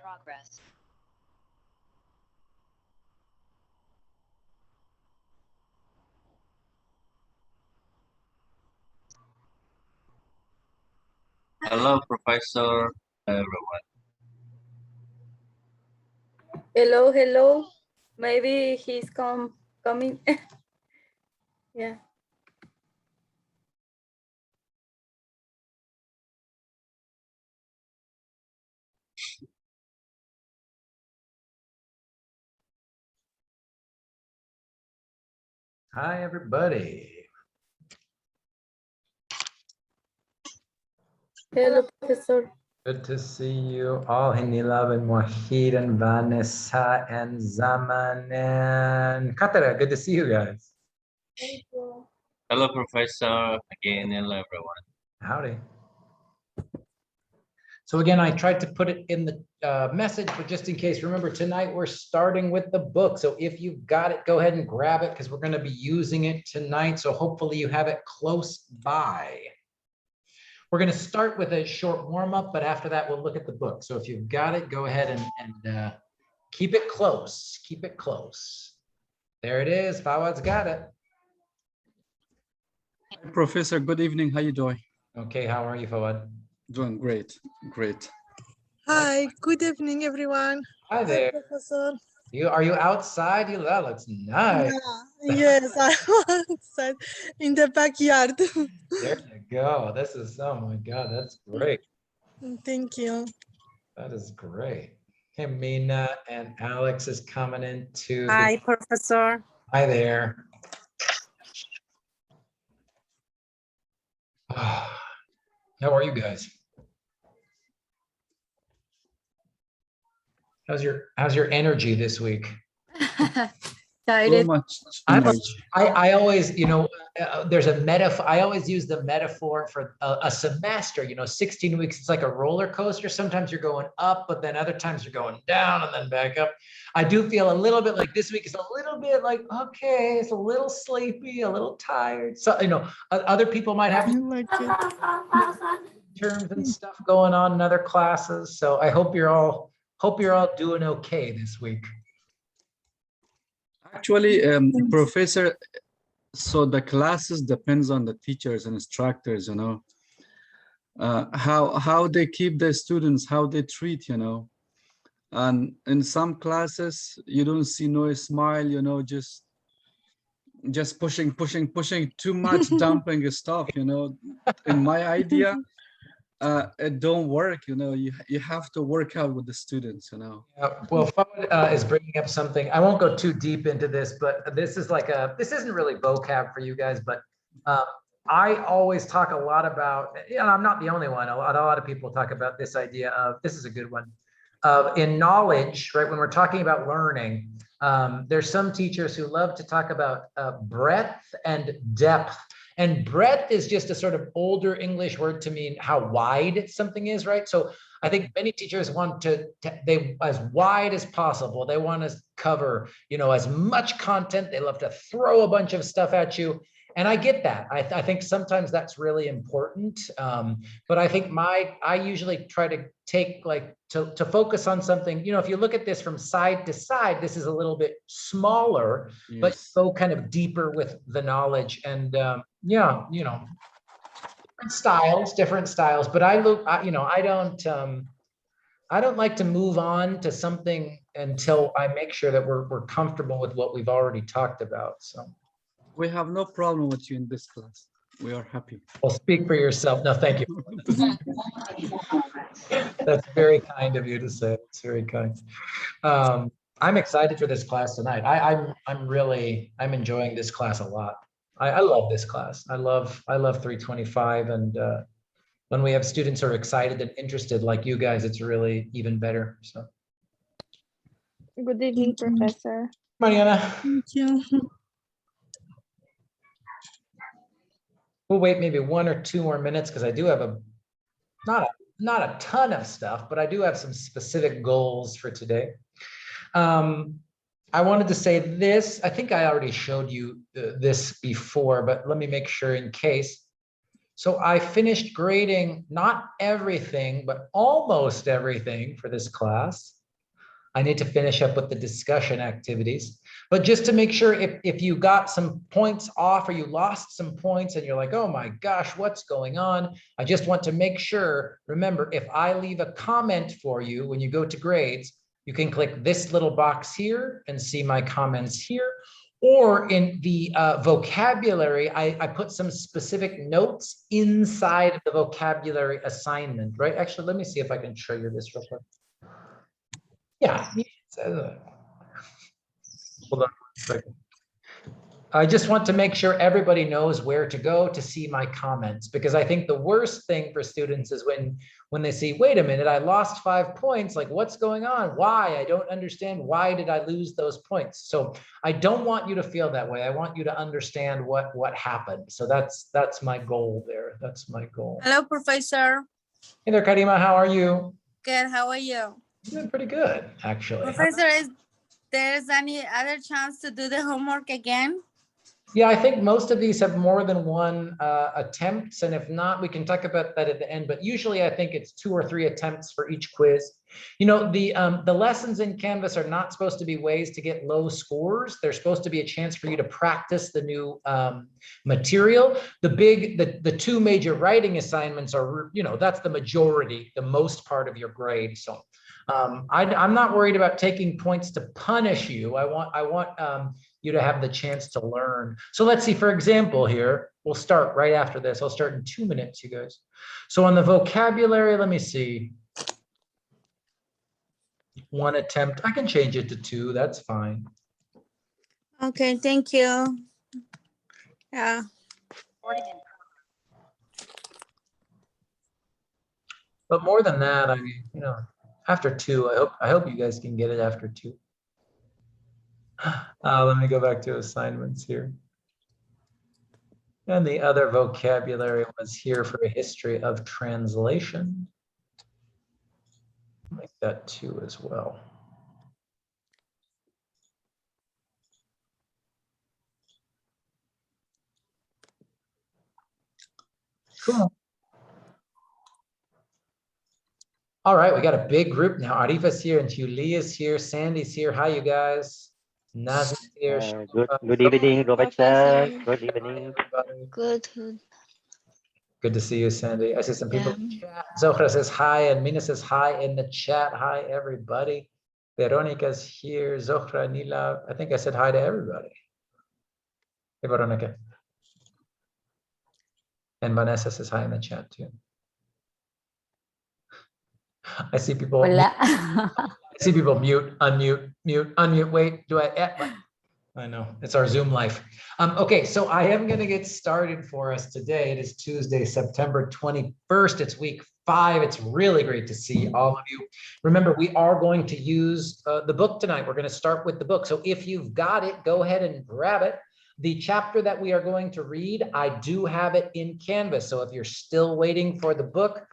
Progress. Hello, Professor. Hello, everyone. Hello, hello. Maybe he's coming. Yeah. Hi, everybody. Hello, Professor. Good to see you all. Hinilab and Wahid and Vanessa and Zaman and Katara. Good to see you guys. Thank you. Hello, Professor. Again, hello, everyone. Howdy. So again, I tried to put it in the message, but just in case, remember tonight we're starting with the book. So if you've got it, go ahead and grab it because we're going to be using it tonight. So hopefully you have it close by. We're going to start with a short warm up, but after that, we'll look at the book. So if you've got it, go ahead and keep it close. Keep it close. There it is. Fawad's got it. Professor, good evening. How you doing? Okay, how are you, Fawad? Doing great, great. Hi, good evening, everyone. Hi there. Hi, Professor. Are you outside? That looks nice. Yeah, yes, I was outside in the backyard. There you go. This is, oh my God, that's great. Thank you. That is great. Hey, Mina and Alex is coming in too. Hi, Professor. Hi there. How are you guys? How's your energy this week? So Excited. much I energy. I always, there's a metaphor. I always use the metaphor for a semester, 16 weeks. It's like a roller coaster. Sometimes you're going up, but then other times you're going down and then back up. I do feel a little bit like this week is a little bit like, okay, it's a little sleepy, a little tired. So, other people might have I like it. terms and stuff going on in other classes. So I hope you're all doing okay this week. Actually, Professor, so the classes depends on the teachers and instructors, how they keep the students, how they treat, and in some classes you don't see no smile, just pushing too much, dumping stuff, in my idea, it don't work, you have to work out with the students. Well, Fawad is bringing up something. I won't go too deep into this, but this isn't really vocab for you guys, but I always talk a lot about, and I'm not the only one, a lot of people talk about this idea of, this is a good one, in knowledge, right? When we're talking about learning, there's some teachers who love to talk about breadth and depth. And breadth is just a sort of older English word to mean how wide something is, right? So I think many teachers want they as wide as possible. They want to cover, as much content. They love to throw a bunch of stuff at you. And I get that. I think sometimes that's really important. But I think I usually try to take to focus on something, if you look at this from side to side, this is a little bit smaller, but Yes. go kind of deeper with the knowledge. And yeah, different styles, but I don't like to move on to something until I make sure that we're comfortable with what we've already talked about. So We have no problem with you in this class. We are happy. well, speak for yourself. No, thank you. That's very kind of you to say. It's very kind. I'm excited for this class tonight. I'm enjoying this class a lot. I love this class. I love 325, and when we have students who are excited and interested like you guys, it's really even better. So, Good evening, Professor. Mariana, Thank you. we'll wait maybe 1 or 2 more minutes because I do have not a ton of stuff, but I do have some specific goals for today. I wanted to say this. I think I already showed you this before, but let me make sure in case. So I finished grading not everything, but almost everything for this class. I need to finish up with the discussion activities. But just to make sure, if you got some points off or you lost some points and you're like, oh my gosh, what's going on? I just want to make sure, remember, if I leave a comment for you when you go to grades, you can click this little box here and see my comments here. Or in the vocabulary, I put some specific notes inside of the vocabulary assignment, right? Actually, let me see if I can show you this real quick. Yeah. Hold on a second. I just want to make sure everybody knows where to go to see my comments, because I think the worst thing for students is when they see, wait a minute, I lost 5 points. Like, what's going on? Why? I don't understand. Why did I lose those points? So I don't want you to feel that way. I want you to understand what happened. So that's my goal there. That's my goal. Hello, Professor. Hey there, Karima. How are you? Good. How are you? Doing pretty good, actually. Professor, is there's any other chance to do the homework again? Yeah, I think most of these have more than one attempts, and if not, we can talk about that at the end. But usually, I think it's 2 or 3 attempts for each quiz. The lessons in Canvas are not supposed to be ways to get low scores. They're supposed to be a chance for you to practice the new material. The 2 major writing assignments are, that's the majority, the most part of your grade. So I'm not worried about taking points to punish you. I want you to have the chance to learn. So let's see, for example, here, we'll start right after this. I'll start in 2 minutes, you guys. So on the vocabulary, let me see. 1 attempt, I can change it to 2, that's fine. Okay, thank you. Yeah. But more than that, I mean, you know, after 2, I hope you guys can get it after 2. Let me go back to assignments here. And the other vocabulary was here for a history of translation. Make that 2 as well. Cool. All right, we got a big group now. Arifa's here and Julia's here. Sandy's here. Hi, you guys. Naza's here. Good evening, Professor. Professor. Good evening. Good. Good to see you, Sandy. I see some people in the Yeah. chat. Zohra says hi, and Mina says hi in the chat. Hi, everybody. Veronica's here. Zohra, Nila. I think I said hi to everybody. Hey, Veronica. And Vanessa says hi in the chat too. I see people. Hola. I see people mute, unmute, mute, unmute. Wait, do I? I know it's our Zoom life. Okay, so I am going to get started for us today. It is Tuesday, September 21st. It's week 5. It's really great to see all of you. Remember, we are going to use the book tonight. We're going to start with the book. So if you've got it, go ahead and grab it. The chapter that we are going to read, I do have it in Canvas. So if you're still waiting for the book,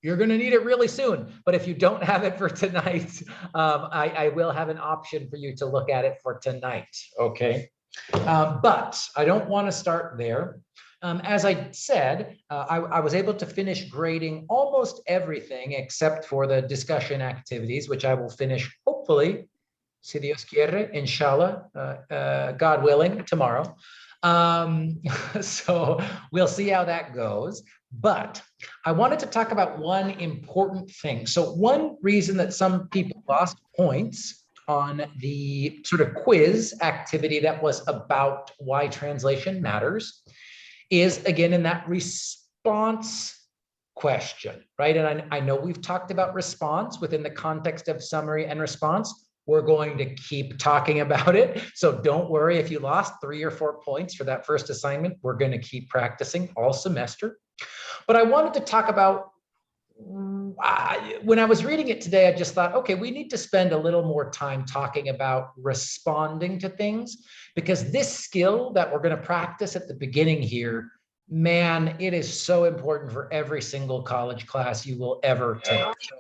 you're going to need it really soon. But if you don't have it for tonight, I will have an option for you to look at it for tonight. Okay. But I don't want to start there. As I said, I was able to finish grading almost everything except for the discussion activities, which I will finish hopefully, si Dios quiere, inshallah, God willing, tomorrow. So we'll see how that goes. But I wanted to talk about one important thing. So one reason that some people lost points on the sort of quiz activity that was about why translation matters is, again, in that response question, right? And I know we've talked about response within the context of summary and response. We're going to keep talking about it. So don't worry if you lost 3 or 4 points for that first assignment. We're going to keep practicing all semester. But I wanted to talk about, when I was reading it today, I just thought, okay, we need to spend a little more time talking about responding to things, because this skill that we're going to practice at the beginning here, man, it is so important for every single college class you will ever take. So,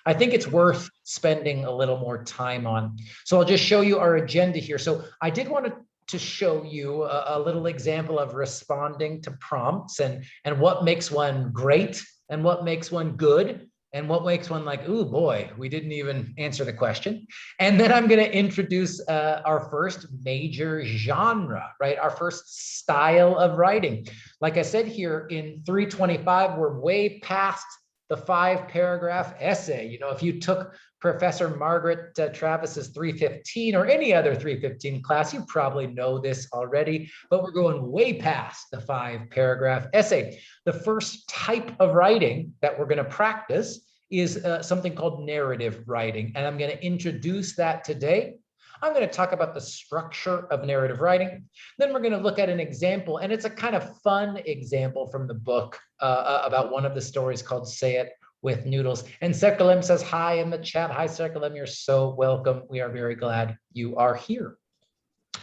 I think it's worth spending a little more time on. So I'll just show you our agenda here. So I did want to show you a little example of responding to prompts and what makes one great and what makes one good and what makes one like, oh boy, we didn't even answer the question. And then I'm going to introduce our first major genre, right? Our first style of writing. Like I said here in 325, we're way past the 5-paragraph essay. You know, if you took Professor Margaret Travis's 315 or any other 315 class, you probably know this already, but we're going way past the 5-paragraph essay. The first type of writing that we're going to practice is something called narrative writing, and I'm going to introduce that today. I'm going to talk about the structure of narrative writing. Then we're going to look at an example, and it's a kind of fun example from the book about one of the stories called Say It with Noodles. And Serkalem says hi in the chat. Hi, Serkalem, you're so welcome. We are very glad you are here.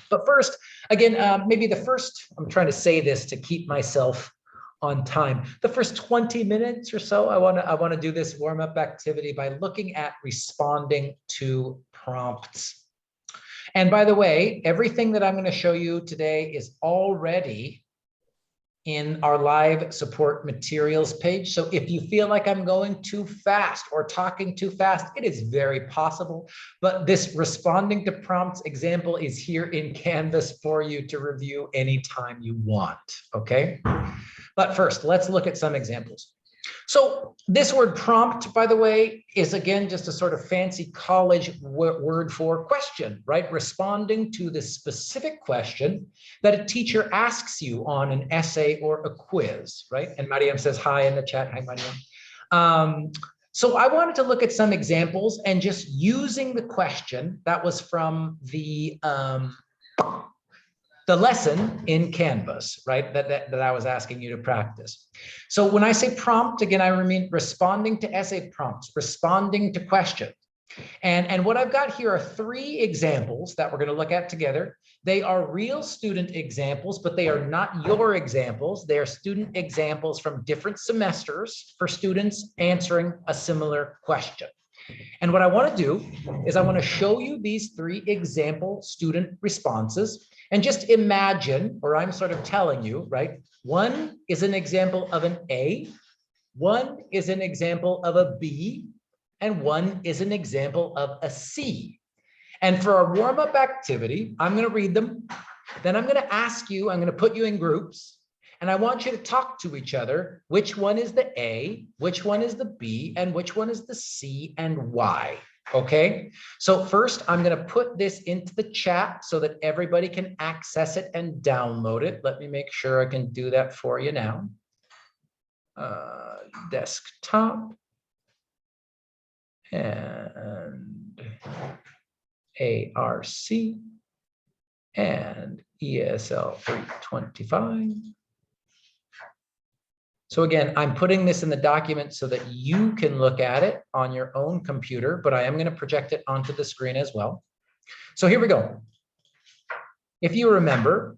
But first, again, maybe the first, I'm trying to say this to keep myself on time. The first 20 minutes or so, I want to do this warm-up activity by looking at responding to prompts. And by the way, everything that I'm going to show you today is already in our live support materials page. So if you feel like I'm going too fast or talking too fast, it is very possible. But this responding to prompts example is here in Canvas for you to review anytime you want, okay? But first, let's look at some examples. So this word prompt, by the way, is again just a sort of fancy college word for question, right? Responding to the specific question that a teacher asks you on an essay or a quiz, right? And Mariam says hi in the chat. Hi, Mariam. So I wanted to look at some examples and just using the question that was from the the lesson in Canvas, right? That I was asking you to practice. So when I say prompt, again, I mean responding to essay prompts, responding to questions. And what I've got here are 3 examples that we're going to look at together. They are real student examples, but they are not your examples. They are student examples from different semesters for students answering a similar question. And what I want to do is I want to show you these 3 example student responses and just imagine, or I'm sort of telling you, right? One is an example of an A, one is an example of a B, and one is an example of a C. And for our warm-up activity, I'm going to read them. Then I'm going to ask you, I'm going to put you in groups, and I want you to talk to each other. Which one is the A, which one is the B, and which one is the C, and why? Okay, so first I'm going to put this into the chat so that everybody can access it and download it. Let me make sure I can do that for you now. Desktop and ARC and ESL 325. So again, I'm putting this in the document so that you can look at it on your own computer, but I am going to project it onto the screen as well. So here we go. If you remember,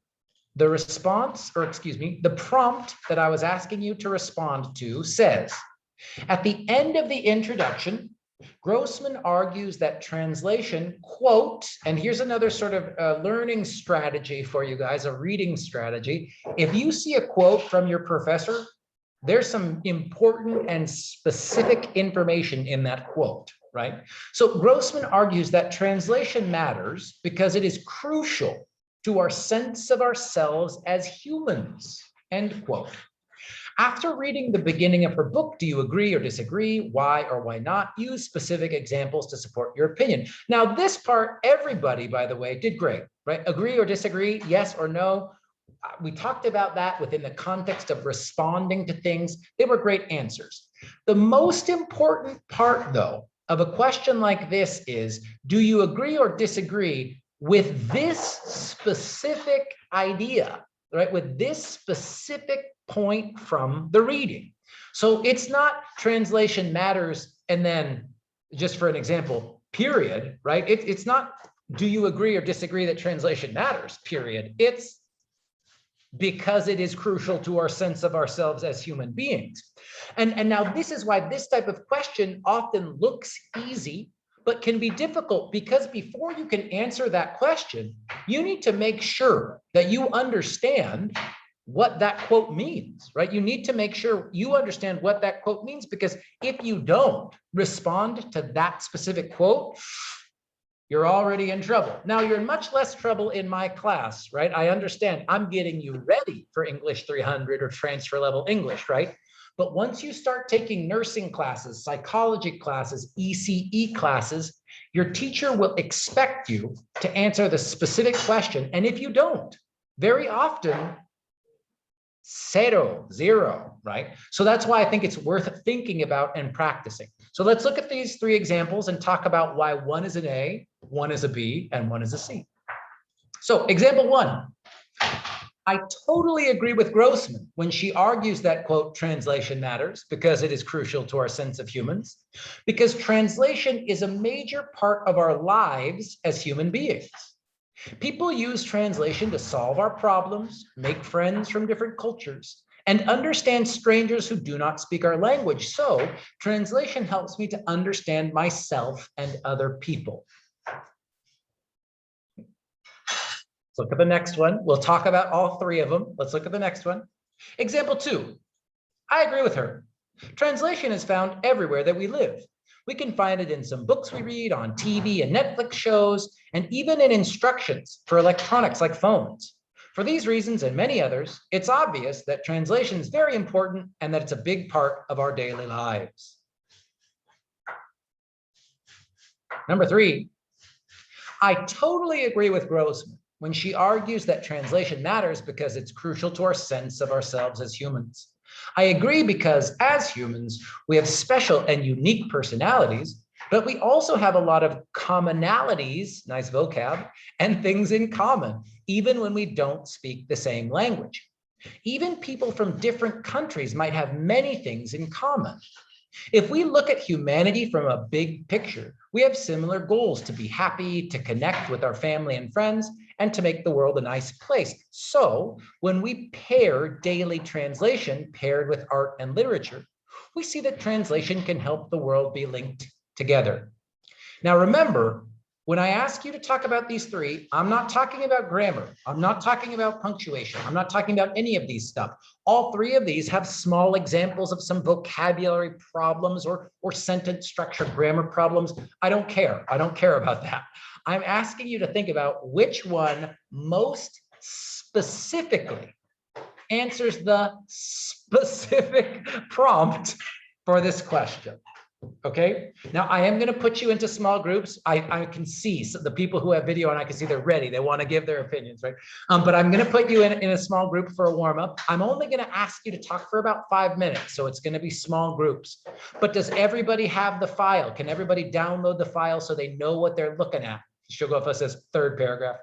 the response, or excuse me, the prompt that I was asking you to respond to says, at the end of the introduction, Grossman argues that translation, quote, and here's another sort of learning strategy for you guys, a reading strategy. If you see a quote from your professor, there's some important and specific information in that quote, right? So Grossman argues that translation matters because it is crucial to our sense of ourselves as humans, end quote. After reading the beginning of her book, do you agree or disagree? Why or why not? Use specific examples to support your opinion. Now, this part, everybody, by the way, did great, right? Agree or disagree, yes or no. We talked about that within the context of responding to things. They were great answers. The most important part, though, of a question like this is, do you agree or disagree with this specific idea, right? With this specific point from the reading. So it's not translation matters and then, just for an example, period, right? It's not, do you agree or disagree that translation matters, period. It's because it is crucial to our sense of ourselves as human beings. And now this is why this type of question often looks easy, but can be difficult, because before you can answer that question, you need to make sure that you understand what that quote means, right? You need to make sure you understand what that quote means, because if you don't respond to that specific quote, you're already in trouble. Now, you're in much less trouble in my class, right? I understand I'm getting you ready for English 300 or transfer level English, right? But once you start taking nursing classes, psychology classes, ECE classes, your teacher will expect you to answer the specific question. And if you don't, very often, 0, right? So that's why I think it's worth thinking about and practicing. So let's look at these 3 examples and talk about why one is an A, one is a B, and one is a C. So example 1, I totally agree with Grossman when she argues that, quote, translation matters because it is crucial to our sense of humans, because translation is a major part of our lives as human beings. People use translation to solve our problems, make friends from different cultures, and understand strangers who do not speak our language. So translation helps me to understand myself and other people. Let's look at the next one. We'll talk about all 3 of them. Let's look at the next one. Example 2, I agree with her. Translation is found everywhere that we live. We can find it in some books we read, on TV and Netflix shows, and even in instructions for electronics like phones. For these reasons and many others, it's obvious that translation is very important and that it's a big part of our daily lives. Number 3, I totally agree with Grossman when she argues that translation matters because it's crucial to our sense of ourselves as humans. I agree because as humans, we have special and unique personalities, But we also have a lot of commonalities, nice vocab, and things in common, even when we don't speak the same language. Even people from different countries might have many things in common. If we look at humanity from a big picture, we have similar goals: to be happy, to connect with our family and friends, and to make the world a nice place. So when we pair daily translation paired with art and literature, we see that translation can help the world be linked together. Now remember, when I ask you to talk about these three, I'm not talking about grammar. I'm not talking about punctuation. I'm not talking about any of these stuff. All three of these have small examples of some vocabulary problems or sentence structure grammar problems. I don't care. I don't care about that. I'm asking you to think about which one most specifically answers the specific prompt for this question. Okay, now I am going to put you into small groups. I can see the people who have video and I can see they're ready. They want to give their opinions, right? But I'm going to put you in a small group for a warm up. I'm only going to ask you to talk for about 5 minutes. So it's going to be small groups. But does everybody have the file? Can everybody download the file so they know what they're looking at? Shogofa says third paragraph.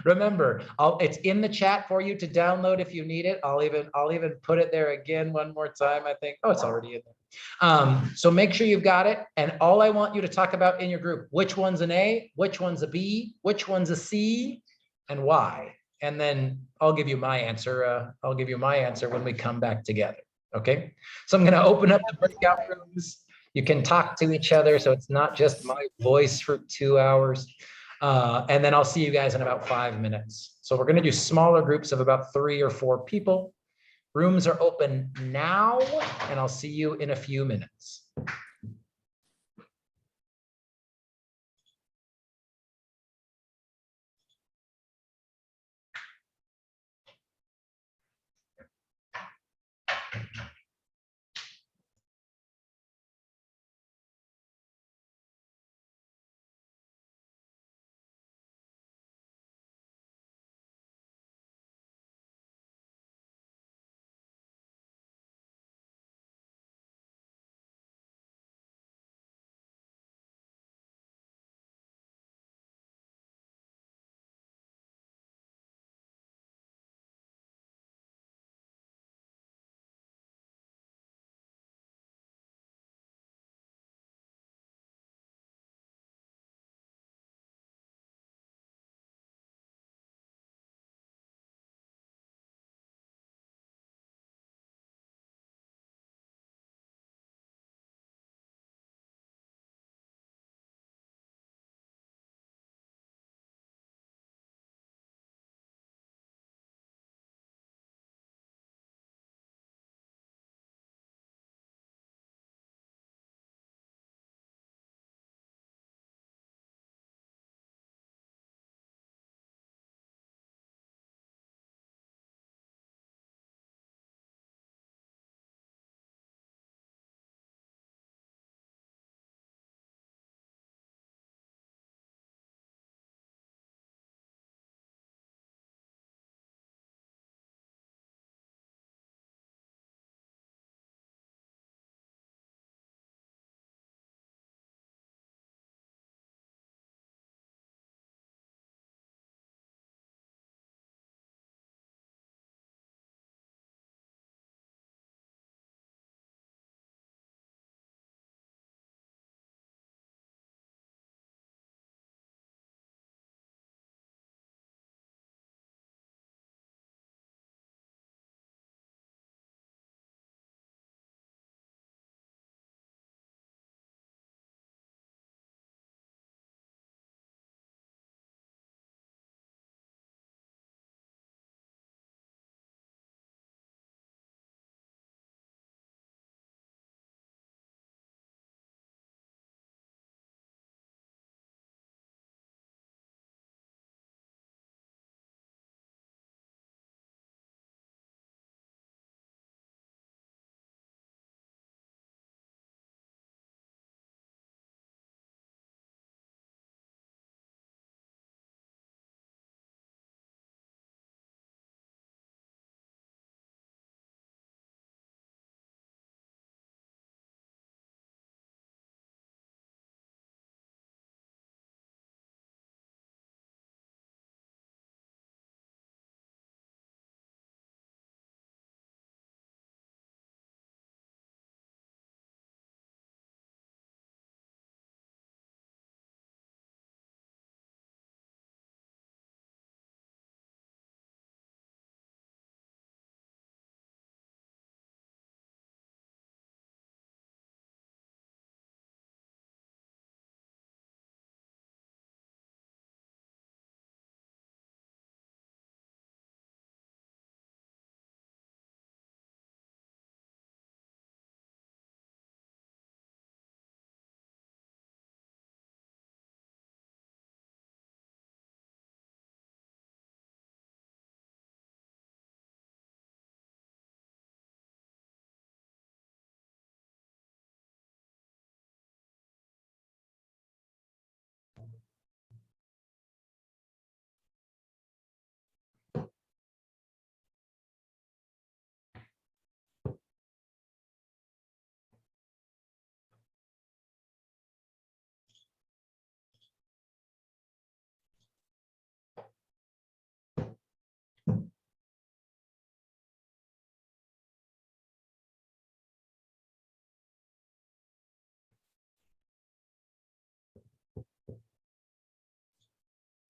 Remember, it's in the chat for you to download if you need it. I'll even put it there again one more time, I think. Oh, it's already in there. So make sure you've got it. And all I want you to talk about in your group, which one's an A, which one's a B, which one's a C, and why. And then I'll give you my answer. I'll give you my answer when we come back together. Okay. So I'm going to open up the breakout rooms. You can talk to each other, so it's not just my voice for 2 hours. And then I'll see you guys in about 5 minutes. So we're going to do smaller groups of about 3 or 4 people. Rooms are open now, and I'll see you in a few minutes.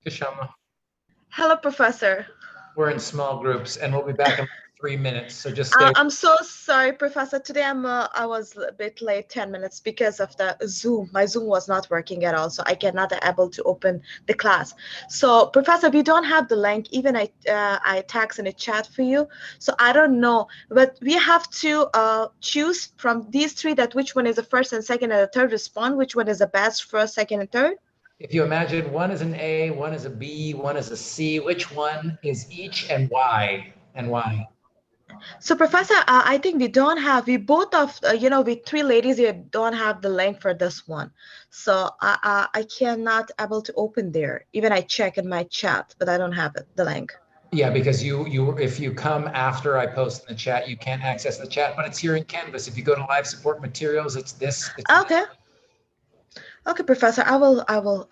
Kashama, Hello, Professor. we're in small groups and we'll be back in 3 minutes. So just stay. I'm so sorry, Professor. Today I was a bit late, 10 minutes because of the Zoom. My Zoom was not working at all, so I cannot able to open the class. So, Professor, we don't have the link. Even I text in the chat for you. So I don't know, but we have to choose from these three that which one is the first and second and the third respond. Which one is the best first, second, and third? If you imagine one is an A, one is a B, one is a C, which one is each and why? And why? So, Professor, I think we both of, we three ladies here don't have the link for this one. So I cannot able to open there. Even I check in my chat, but I don't have it, the link. Yeah, because if you come after I post in the chat, you can't access the chat, but it's here in Canvas. If you go to live support materials, it's this. Okay. Okay, Professor, I will.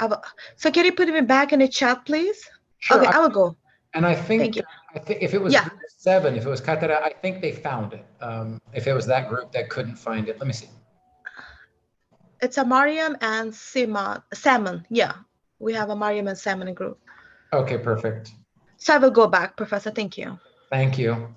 So can you put me back in the chat, please? Sure. Okay, I will go. And I think, Thank you. if it was Yeah. group 7, if it was Katara, I think they found it. If it was that group that couldn't find it, let me see. It's a Mariam and Salmon. Yeah, we have a Mariam and Salmon in group. Okay, perfect. So I will go back, Professor. Thank you. Thank you.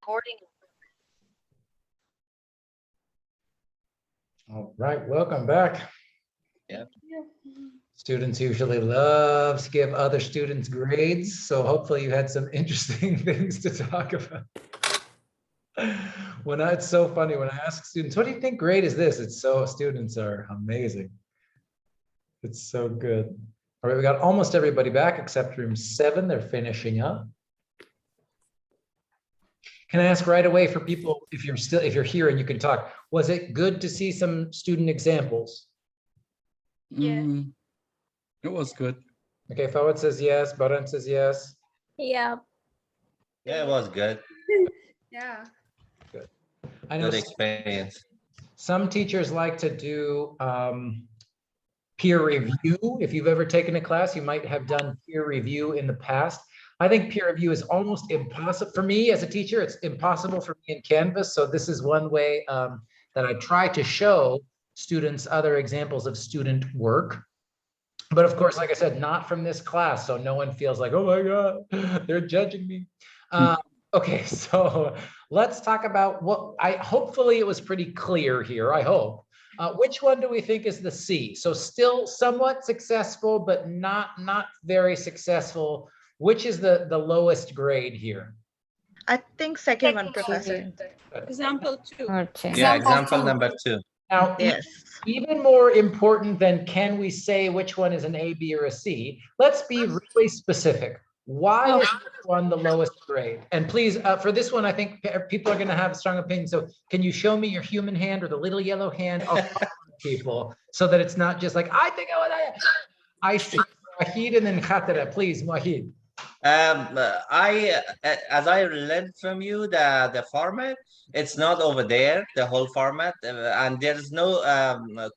All right, welcome back. Yeah. Students usually love to give other students grades, so hopefully you had some interesting things to talk about. It's so funny when I ask students, what do you think grade is this? It's so, students are amazing. It's so good. All right, we got almost everybody back except room 7. They're finishing up. Can I ask right away for people, if you're here and you can talk, was it good to see some student examples? Yeah. It was good. Okay, Fawad says yes, Baran says yes. Yeah. Yeah, it was good. Yeah. I know Good experience. some teachers like to do peer review. If you've ever taken a class, you might have done peer review in the past. I think peer review is almost impossible for me as a teacher. It's impossible for me in Canvas. So this is one way that I try to show students other examples of student work. But of course, like I said, not from this class. So no one feels like, oh my God, they're judging me. Okay, so let's talk about hopefully it was pretty clear here, I hope. Which one do we think is the C? So still somewhat successful, but not very successful. Which is the lowest grade here? I think second one, Professor. Example 2. Yeah, example number 2. Now, Yes. even more important than can we say which one is an A, B, or a C, let's be really specific. Why is this one the lowest grade? And please, for this one, I think people are going to have strong opinions. So can you show me your human hand or the little yellow hand? I'll follow people so that it's not just like, I think I see Wahid and then Khatara. Please, Wahid. As I learned from you, the format, it's not over there, the whole format, and there's no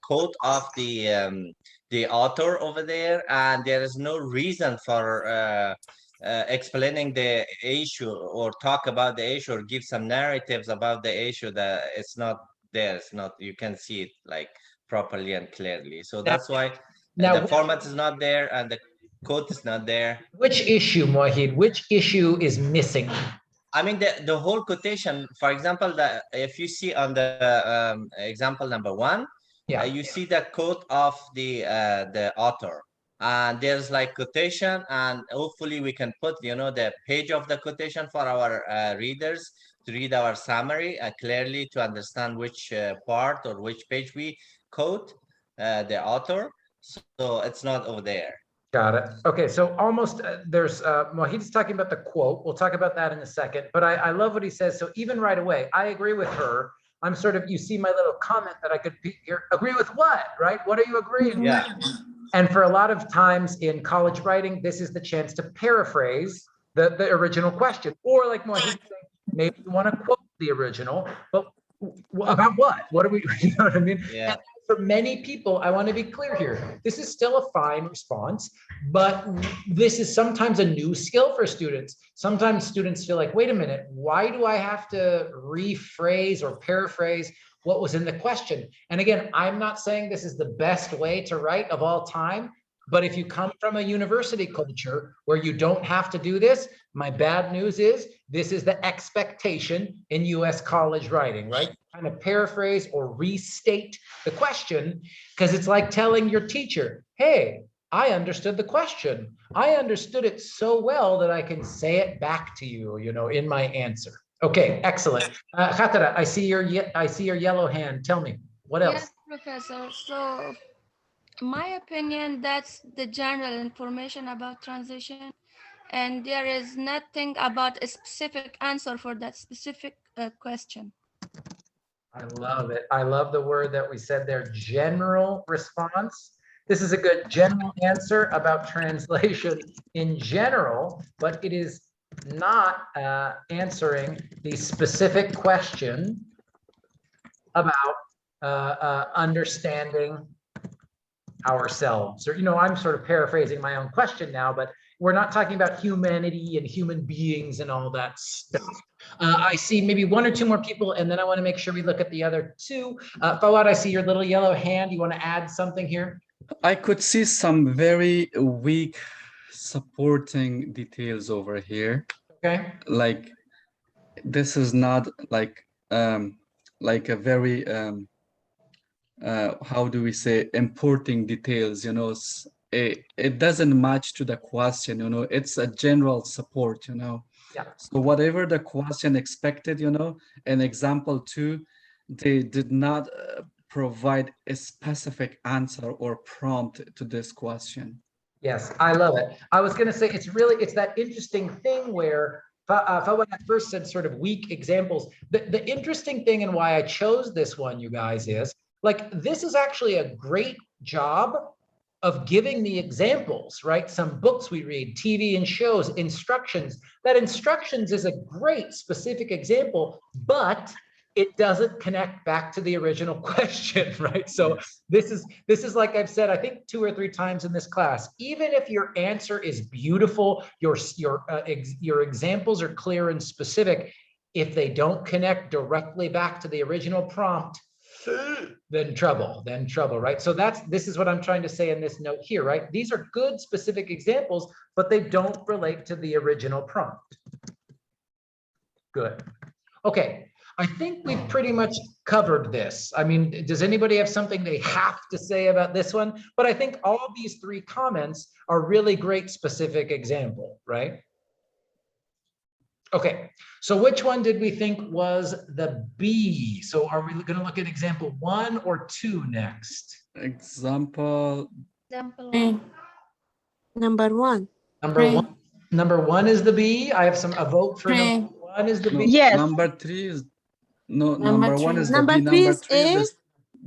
quote of the author over there, and there is no reason for explaining the issue or talk about the issue or give some narratives about the issue. That it's not there. It's not, you can see it like properly and clearly. So that's why the format is not there and the quote is not there. Which issue, Mohid? Which issue is missing? I mean, the whole quotation, for example, if you see on the example number 1, you see the quote of the author, and there's like quotation, and hopefully we can put, the page of the quotation for our readers to read our summary clearly to understand which part or which page we quote the author. So it's not over there. Got it. Okay, so almost there's Mohid's talking about the quote. We'll talk about that in a second, but I love what he says. So even right away, I agree with her. I'm sort of, you see my little comment that I could here, agree with what, right? What are you agreeing with? And for a lot of times in college writing, this is the chance to paraphrase the original question. Or like Mohid saying, maybe you want to quote the original, but about what? What are we, you know what I mean? Yeah. And for many people, I want to be clear here. This is still a fine response, but this is sometimes a new skill for students. Sometimes students feel like, wait a minute, why do I have to rephrase or paraphrase what was in the question? And again, I'm not saying this is the best way to write of all time, but if you come from a university culture where you don't have to do this, my bad news is this is the expectation in US college writing, right? Kind of paraphrase or restate the question, because it's like telling your teacher, hey, I understood the question. I understood it so well that I can say it back to you, in my answer. Okay, excellent. Khatara, I see your yellow hand. Tell me, what else? Yes, Professor. So, my opinion, that's the general information about transition, and there is nothing about a specific answer for that specific question. I love it. I love the word that we said there, general response. This is a good general answer about translation in general, but it is not answering the specific question about understanding ourselves. Or, I'm sort of paraphrasing my own question now, but we're not talking about humanity and human beings and all that stuff. I see maybe 1 or 2 more people, and then I want to make sure we look at the other 2. Fawad, I see your little yellow hand. You want to add something here? I could see some very weak supporting details over here. Okay. Like this is not like a very how do we say, importing details, you know. It doesn't match to the question, you know. It's a general support, you know. Yeah. So whatever the question expected, you know, in example 2, they did not provide a specific answer or prompt to this question. Yes, I love it. I was going to say, it's that interesting thing where Fawa at first said sort of weak examples. The interesting thing and why I chose this one, you guys, is like, this is actually a great job of giving the examples, right? Some books we read, TV and shows, instructions. That instructions is a great specific example, but it doesn't connect back to the original question, right? So this is like I've said, I think 2 or 3 times in this class, even if your answer is beautiful, your examples are clear and specific, if they don't connect directly back to the original prompt, then trouble, right? So this is what I'm trying to say in this note here, right? These are good specific examples, but they don't relate to the original prompt. Good. Okay. I think we've pretty much covered this. I mean, does anybody have something they have to say about this one? But I think all of these 3 comments are really great specific example, right? Okay, so which one did we think was the B? So are we going to look at example 1 or 2 next? Example. Example Number 1. Number 1. Number 1 is the B. I have a vote for number 1 is the No, B. Yes. Number 3 is number 1 is the Number B. 3 Number is 3 is A.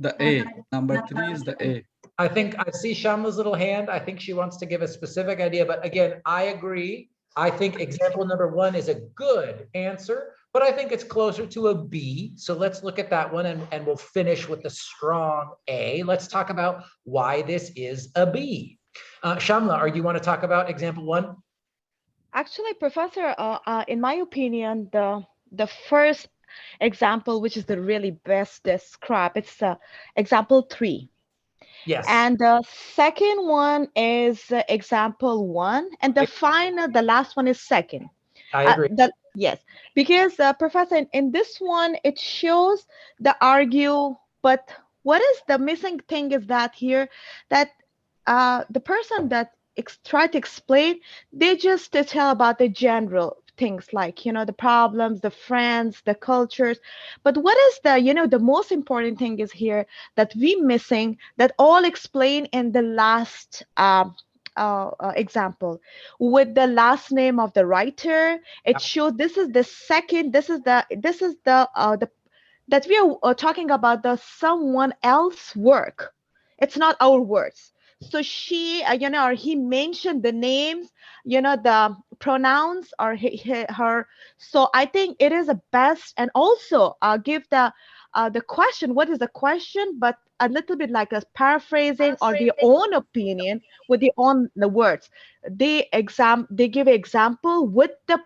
the A. Number 3 is the A. I think I see Shamla's little hand. I think she wants to give a specific idea, but again, I agree. I think example number 1 is a good answer, but I think it's closer to a B. So let's look at that one and we'll finish with the strong A. Let's talk about why this is a B. Shamla, you want to talk about example 1? Actually, Professor, in my opinion, the first example, which is the really best describe, it's example 3. Yes. And the second one is example 1, and the last one is second. I agree. Yes, because Professor, in this one, it shows the argue, but what is the missing thing is that here, that the person that try to explain, they just tell about the general things like, you know, the problems, the friends, the cultures. But what is the, you know, the most important thing is here that we missing, that all explain in the last example with the last name of the writer. It shows this is the second, this is the that we are talking about the someone else work. It's not our words. So she, you know, or he mentioned the names, you know, the pronouns or her. So I think it is a best, and also give the question. What is the question? But a little bit like a paraphrasing or their own opinion with the words. They give an example with the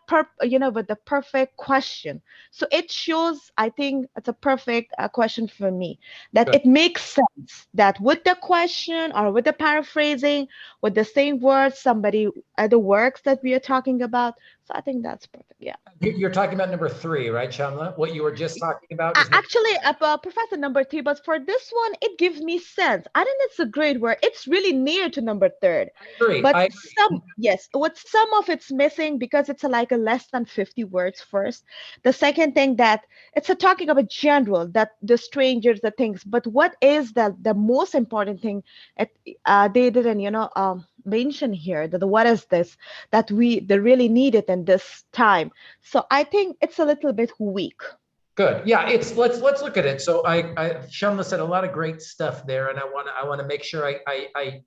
with the perfect question. So it shows, I think it's a perfect question for me, that Good. it makes sense that with the question or with the paraphrasing, with the same words, somebody other works that we are talking about. So I think that's perfect. Yeah. You're talking about number 3, right, Shamla? What you were just talking about is Actually, Professor, number 3, but for this one, it gives me sense. I think it's a great word. It's really near to number 3. Agree. But with some of it's missing because it's like a less than 50 words first. The second thing that it's a talking about general, that the strangers, the things. But what is the most important thing? They didn't, you know, mention here that what is this that they really need it in this time. So I think it's a little bit weak. Good. Yeah, let's look at it. So Shamla said a lot of great stuff there, and I want to make sure I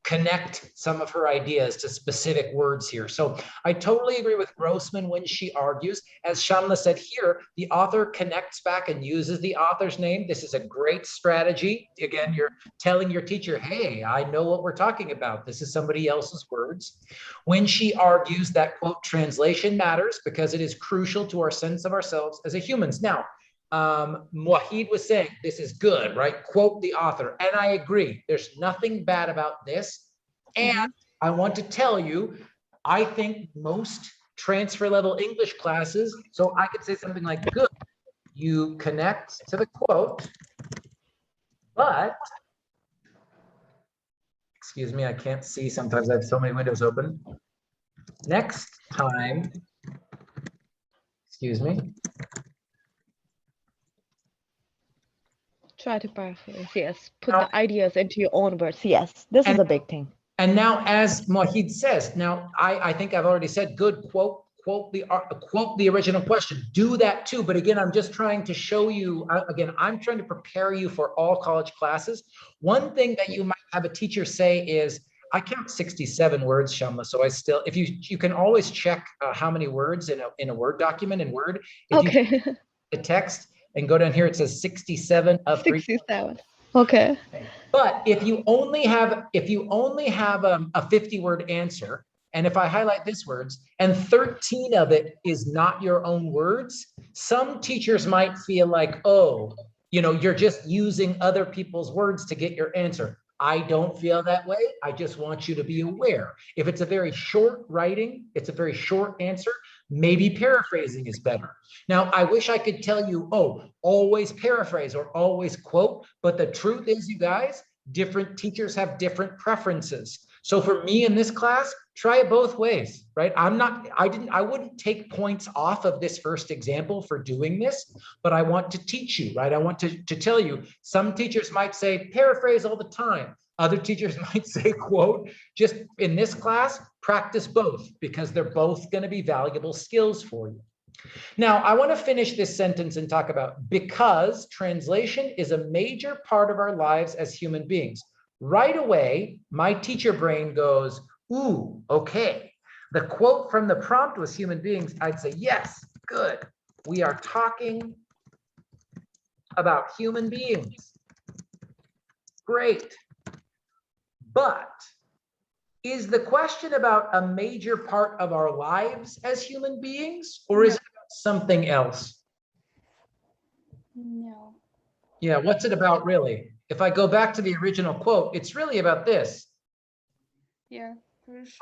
connect some of her ideas to specific words here. So I totally agree with Grossman when she argues, as Shamla said here, the author connects back and uses the author's name. This is a great strategy. Again, you're telling your teacher, hey, I know what we're talking about. This is somebody else's words. When she argues that, quote, translation matters because it is crucial to our sense of ourselves as a humans. Now, Wahid was saying this is good, right? Quote the author. And I agree. There's nothing bad about this. And I want to tell you, I think most transfer level English classes. So I could say something like, good, you connect to the quote, but, excuse me, I can't see. Sometimes I have so many windows open. Next time, excuse me. Try to paraphrase. Yes. Put the ideas into your own words. Yes. This is a big thing. And now, as Mohid says, now I think I've already said, good, quote the original question. Do that too. But again, I'm just trying to show you, again, I'm trying to prepare you for all college classes. One thing that you might have a teacher say is, I count 67 words, Shamla. So I still, if you can always check how many words in a Word document in Word. If Okay. you the text and go down here, it says 67 of 67. Okay. But if you only have a 50-word answer, and if I highlight this words, and 13 of it is not your own words, some teachers might feel like, oh, you're just using other people's words to get your answer. I don't feel that way. I just want you to be aware. If it's a very short writing, it's a very short answer, maybe paraphrasing is better. Now, I wish I could tell you, oh, always paraphrase or always quote, but the truth is, you guys, different teachers have different preferences. So for me in this class, try it both ways, right? I wouldn't take points off of this first example for doing this, but I want to teach you, right? I want to tell you, some teachers might say paraphrase all the time. Other teachers might say quote. Just in this class, practice both because they're both going to be valuable skills for you. Now, I want to finish this sentence and talk about because translation is a major part of our lives as human beings. Right away, my teacher brain goes, ooh, okay. The quote from the prompt was human beings. I'd say, yes, good. We are talking about human beings. Great. But is the question about a major part of our lives as human beings, or is it about something else? No. Yeah, what's it about really? If I go back to the original quote, it's really about this. Yeah.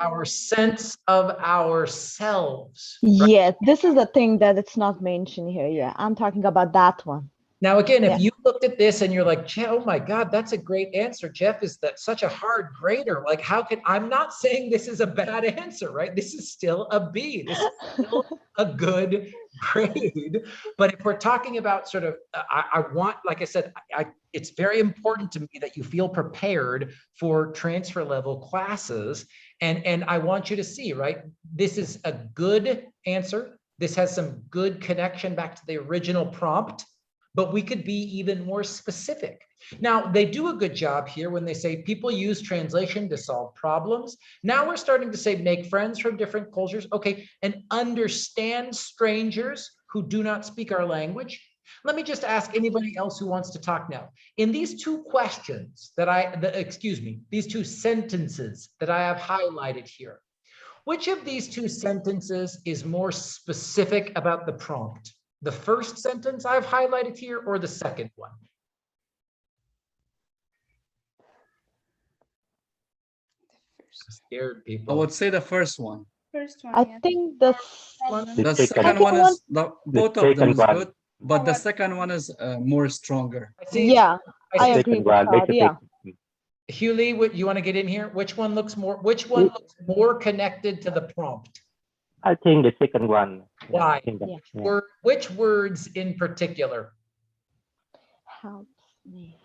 Our sense of ourselves. Right? Yeah, this is the thing that it's not mentioned here. Yeah, I'm talking about that one. Now, again, if you looked at this and you're like, oh my God, that's a great answer. Jeff is such a hard grader. Like, I'm not saying this is a bad answer, right? This is still a B. This is still a good grade. But if we're talking about sort of, I want, like I said, it's very important to me that you feel prepared for transfer level classes. And I want you to see, right? This is a good answer. This has some good connection back to the original prompt. But we could be even more specific. Now, they do a good job here when they say people use translation to solve problems. Now we're starting to say make friends from different cultures. Okay, and understand strangers who do not speak our language. Let me just ask anybody else who wants to talk now. In these two questions these two sentences that I have highlighted here, which of these two sentences is more specific about the prompt? The first sentence I've highlighted here or the second one? Scared people. I would say the first one. First one. I think the second one is both of them is good, but the what? second one is more stronger. Yeah, I agree with that. Yeah. Hugh Lee, you want to get in here? Which one looks more connected to the prompt? I think the second one. Why? Yeah. Which words in particular? Help me.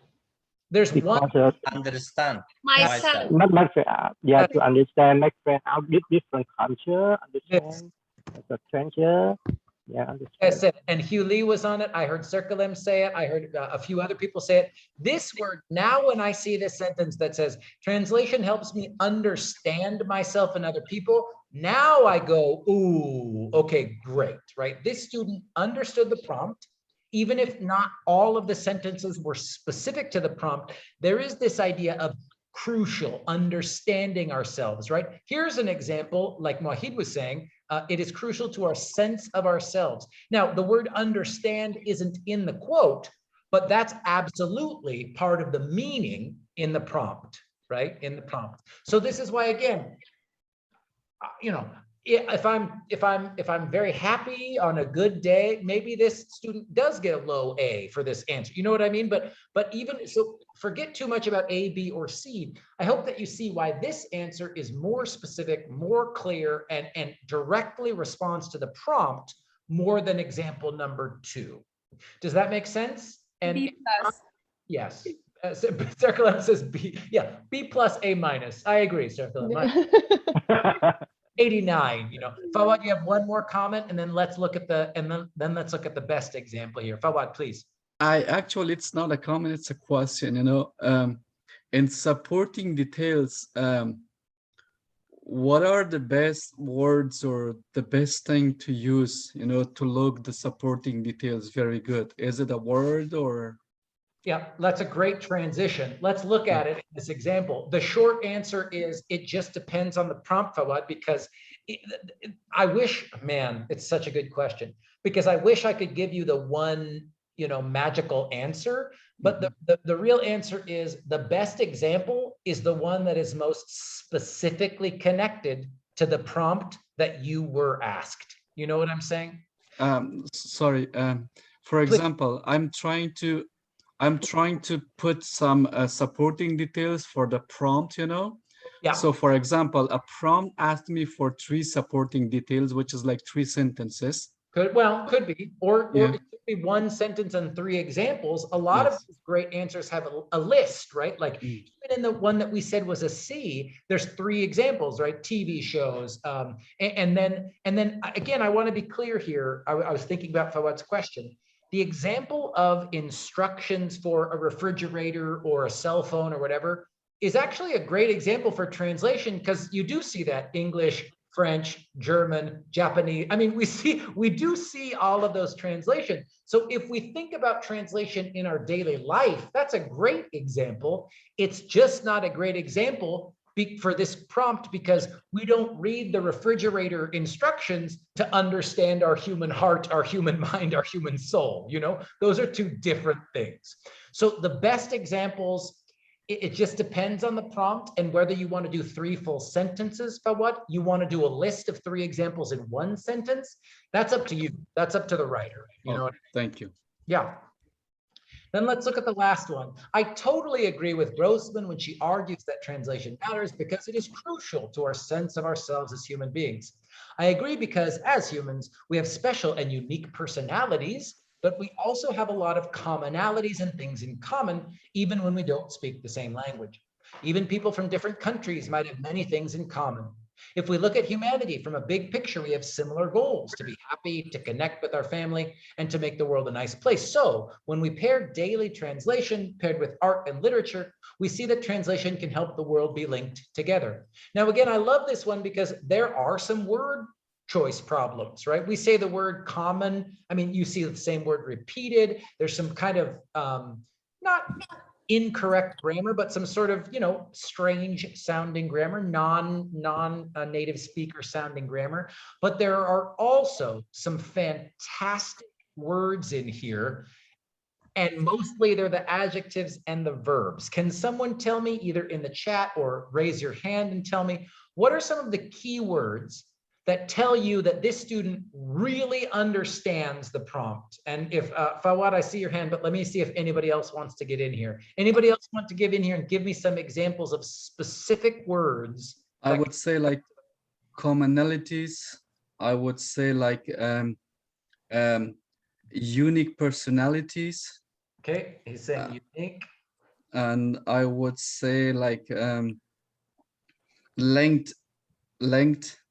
There's one. Understand Myself. Not my friend. Yeah, to understand my friend out different culture, understand the stranger. Yeah, understand. Yes, and Hugh Lee was on it. I heard Circulem say it. I heard a few other people say it. This word, now when I see this sentence that says, translation helps me understand myself and other people, now I go, ooh, okay, great, right? This student understood the prompt. Even if not all of the sentences were specific to the prompt, there is this idea of crucial understanding ourselves, right? Here's an example, like Mohid was saying, it is crucial to our sense of ourselves. Now, the word understand isn't in the quote, but that's absolutely part of the meaning in the prompt, right? In the prompt. So this is why, again, if I'm very happy on a good day, maybe this student does get a low A for this answer. You know what I mean? But even so, forget too much about A, B, or C. I hope that you see why this answer is more specific, more clear, and directly responds to the prompt more than example number 2. Does that make sense? And B+. Yes. Circle M says B. Yeah, B plus A minus. I agree, Circle M. 89. You know, Fawad, you have one more comment, and then let's look at then let's look at the best example here. Fawad, please. Actually, it's not a comment, it's a question, you know. In supporting details, what are the best words or the best thing to use, you know, to look the supporting details very good? Is it a word or? Yeah, that's a great transition. Let's look at it in this example. The short answer is it just depends on the prompt, Fawad, because I wish, man, it's such a good question, because I wish I could give you the one, you know, magical answer, but the real answer is the best example is the one that is most specifically connected to the prompt that you were asked. You know what I'm saying? Sorry. For example, I'm trying to put some supporting details for the prompt, you know. Yeah. So for example, a prompt asked me for 3 supporting details, which is like 3 sentences. Could be, or Yeah. it could be 1 sentence and 3 examples. A lot of these great answers have a list, right? Like even in the one that we said was a C, there's 3 examples, right? TV shows. And then again, I want to be clear here. I was thinking about Fawad's question. The example of instructions for a refrigerator or a cell phone or whatever is actually a great example for translation, because you do see that English, French, German, Japanese. I mean, we do see all of those translations. So if we think about translation in our daily life, that's a great example. It's just not a great example for this prompt because we don't read the refrigerator instructions to understand our human heart, our human mind, our human soul. You know, those are 2 different things. So the best examples, it just depends on the prompt and whether you want to do 3 full sentences for what you want to do a list of 3 examples in 1 sentence. That's up to you. That's up to the writer. You know. Thank you. Yeah. Then let's look at the last one. I totally agree with Grossman when she argues that translation matters because it is crucial to our sense of ourselves as human beings. I agree because as humans, we have special and unique personalities, but we also have a lot of commonalities and things in common, even when we don't speak the same language. Even people from different countries might have many things in common. If we look at humanity from a big picture, we have similar goals: to be happy, to connect with our family, and to make the world a nice place. So when we pair daily translation paired with art and literature, we see that translation can help the world be linked together. Now, again, I love this one because there are some word choice problems, right? We say the word common. I mean, you see the same word repeated. There's some kind of not incorrect grammar, but some sort of, you know, strange sounding grammar, non-native speaker sounding grammar. But there are also some fantastic words in here, and mostly they're the adjectives and the verbs. Can someone tell me, either in the chat or raise your hand and tell me, what are some of the key words that tell you that this student really understands the prompt? And if Fawad, I see your hand, but let me see if anybody else wants to get in here. Anybody else want to give in here and give me some examples of specific words? I would say like commonalities. I would say like unique personalities. Okay, he's saying unique. And I would say like length,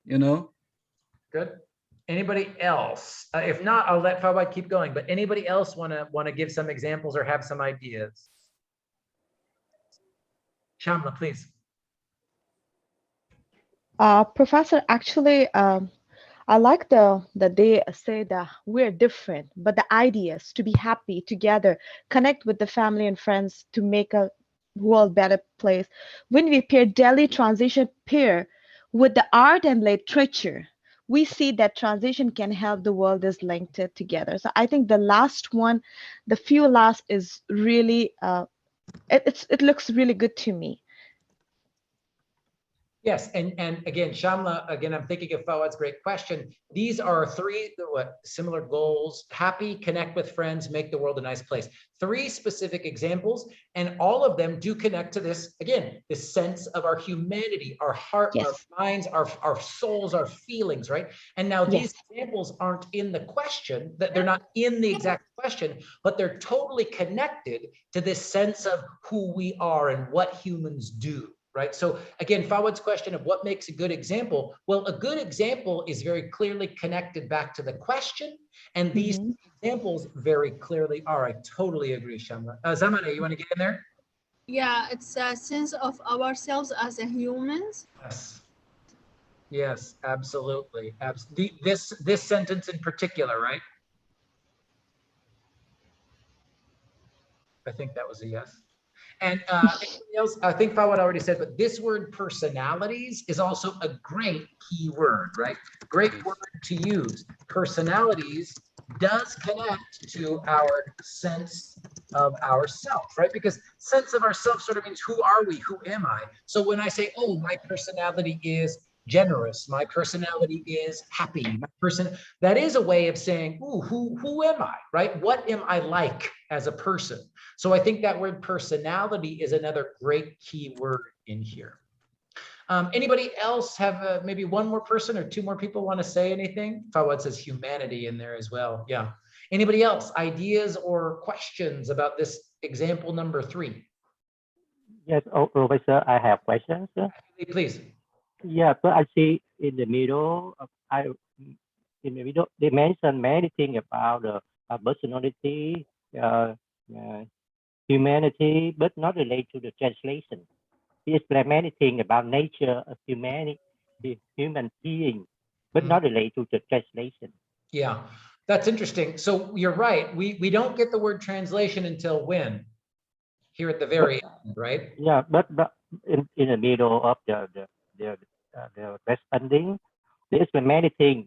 you know. Good. Anybody else? If not, I'll let Fawad keep going. But anybody else want to give some examples or have some ideas? Shamla, please. Professor, actually, I like that they say that we're different, but the idea is to be happy together, connect with the family and friends to make a world better place. When we pair daily transition pair with the art and literature, we see that transition can help the world is linked together. So I think the last one, the few last is really it looks really good to me. Yes, and again, Shamla, again, I'm thinking of Fawad's great question. These are three similar goals: happy, connect with friends, make the world a nice place. Three specific examples, and all of them do connect to this, again, this sense of our humanity, our heart, our minds, our souls, our feelings, right? And now these examples aren't in the question, that they're not in the exact question, but they're totally connected to this sense of who we are and what humans do. Right. So again, Fawad's question of what makes a good example. Well, a good example is very clearly connected back to the question. And these examples very clearly are. I totally agree, Shamla. Zamane, you want to get in there? Yeah, it's a sense of ourselves as a humans. Yes. Yes, absolutely. This sentence in particular, right? I think that was a yes. And anything else? I think Fawad already said, but this word personalities is also a great key word, right? Great word to use. Personalities does connect to our sense of ourself, right? Because sense of ourself sort of means who are we? Who am I? So when I say, oh, my personality is generous, my personality is happy, that is a way of saying, ooh, who am I, right? What am I like as a person? So I think that word personality is another great key word in here. Anybody else have maybe one more person or two more people want to say anything? Fawad says humanity in there as well. Yeah. Anybody else, ideas or questions about this example number 3? Yes, Professor, I have questions. Please. Yeah, but I see in the middle, they mentioned many things about personality, humanity, but not related to the translation. He explained many things about nature of humanity, the human being, but not related to the translation. Yeah, that's interesting. So you're right. We don't get the word translation until when? Here at the very end, right? Yeah, but in the middle of the responding, there is many things,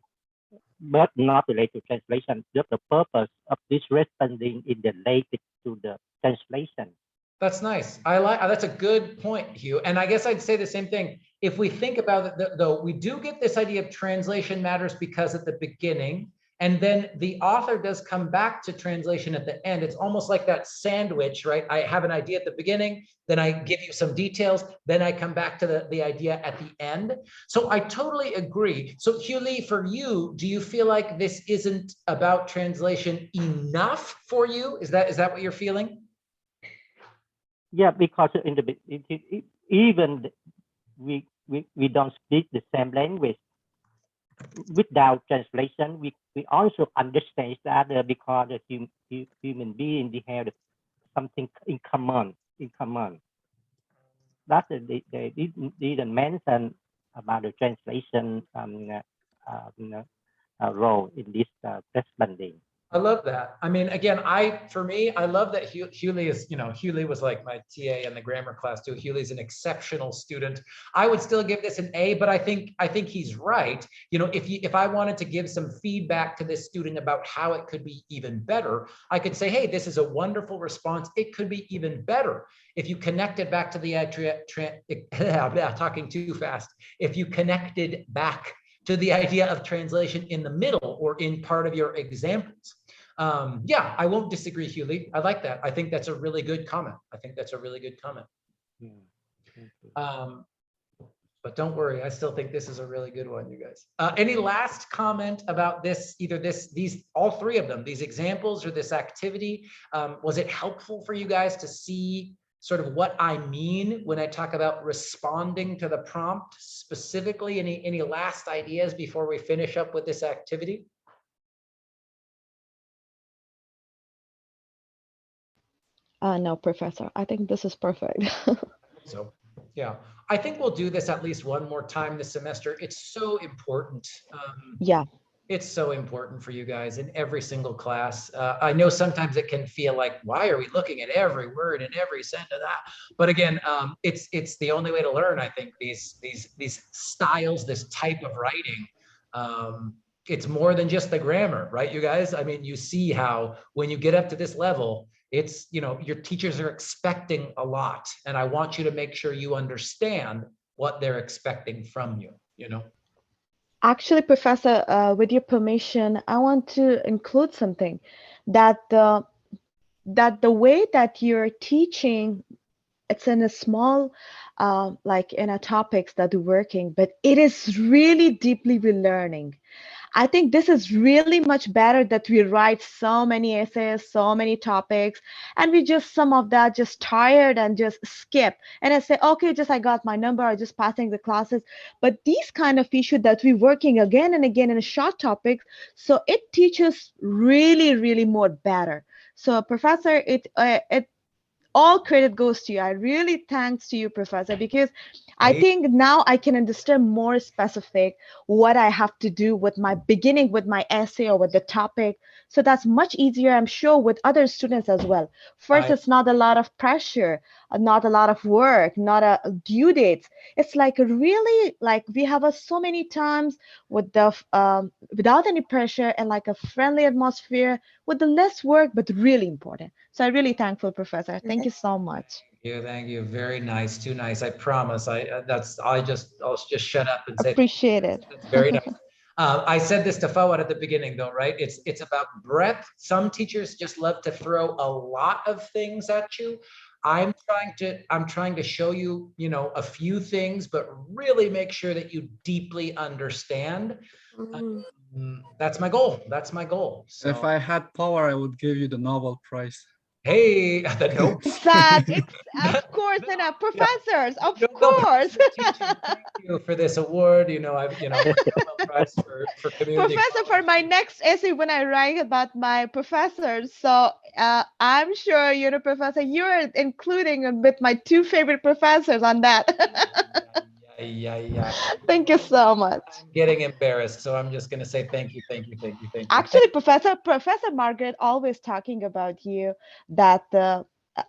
but not related to translation. Just the purpose of this responding is related to the translation. That's nice. I like that's a good point, Hugh. And I guess I'd say the same thing. If we think about it, though, we do get this idea of translation matters because at the beginning, and then the author does come back to translation at the end. It's almost like that sandwich, right? I have an idea at the beginning, then I give you some details, then I come back to the idea at the end. So I totally agree. So Hugh Lee, for you, do you feel like this isn't about translation enough for you? Is that what you're feeling? Yeah, because in the even we don't speak the same language. Without translation, we also understand each other because the human being we have something in common. That they didn't mention about the translation role in this responding. I love that. I mean, again, for me, I love that Hugh Lee is, Hugh Lee was like my TA in the grammar class too. Hugh Lee's an exceptional student. I would still give this an A, but I think he's right. If I wanted to give some feedback to this student about how it could be even better, I could say, hey, this is a wonderful response. It could be even better. If you connected back to the talking too fast. If you connected back to the idea of translation in the middle or in part of your examples. Yeah, I won't disagree, Hugh Lee. I like that. I think that's a really good comment. But don't worry, I still think this is a really good one, you guys. Any last comment about this, either all 3 of them, these examples or this activity? Was it helpful for you guys to see sort of what I mean when I talk about responding to the prompt specifically? Any last ideas before we finish up with this activity? No, Professor, I think this is perfect. So, yeah, I think we'll do this at least one more time this semester. It's so important. Yeah. It's so important for you guys in every single class. I know sometimes it can feel like, why are we looking at every word and every sentence? But again, it's the only way to learn. I think these styles, this type of writing, it's more than just the grammar, right, you guys? I mean, you see how when you get up to this level, it's, your teachers are expecting a lot, and I want you to make sure you understand what they're expecting from you, you know? Actually, Professor, with your permission, I want to include something that the way that you're teaching, it's in a small, like in a topics that we're working, but it is really deeply relearning. I think this is really much better that we write so many essays, so many topics, and we just some of that just tired and just skip. And I say, okay, just I got my number, I just passing the classes. But these kind of issues that we're working again and again in a short topics, so it teaches really, really more better. So, Professor, it all credit goes to you. I really thanks to you, Professor, because I Hey, think now I can understand more specific what I have to do with my beginning with my essay or with the topic. So that's much easier, I'm sure, with other students as well. First, I, it's not a lot of pressure, not a lot of work, not a due dates. It's like really like we have so many times with the without any pressure and like a friendly atmosphere with the less work, but really important. So I'm really thankful, Professor. Thank you so much. thank you. Very nice. Too nice. I promise. I'll just shut up and say Appreciate it. that's very nice. I said this to Fawad at the beginning, though, right? It's about breadth. Some teachers just love to throw a lot of things at you. I'm trying to show you, you know, a few things, but really make sure that you deeply understand. That's my goal. That's my goal. So, If I had power, I would give you the Nobel Prize. hey, nope. That it's of course, and professors, of Nobel Prize course. for teaching. Thank you for this award. You know, I've Nobel Prize for community Professor, for college. my next essay, when I write about my professors, so I'm sure Professor, you're including with my two favorite professors on that. Yeah. Thank you so much. I'm getting embarrassed, so I'm just gonna say thank you. Actually, Professor Margaret always talking about you that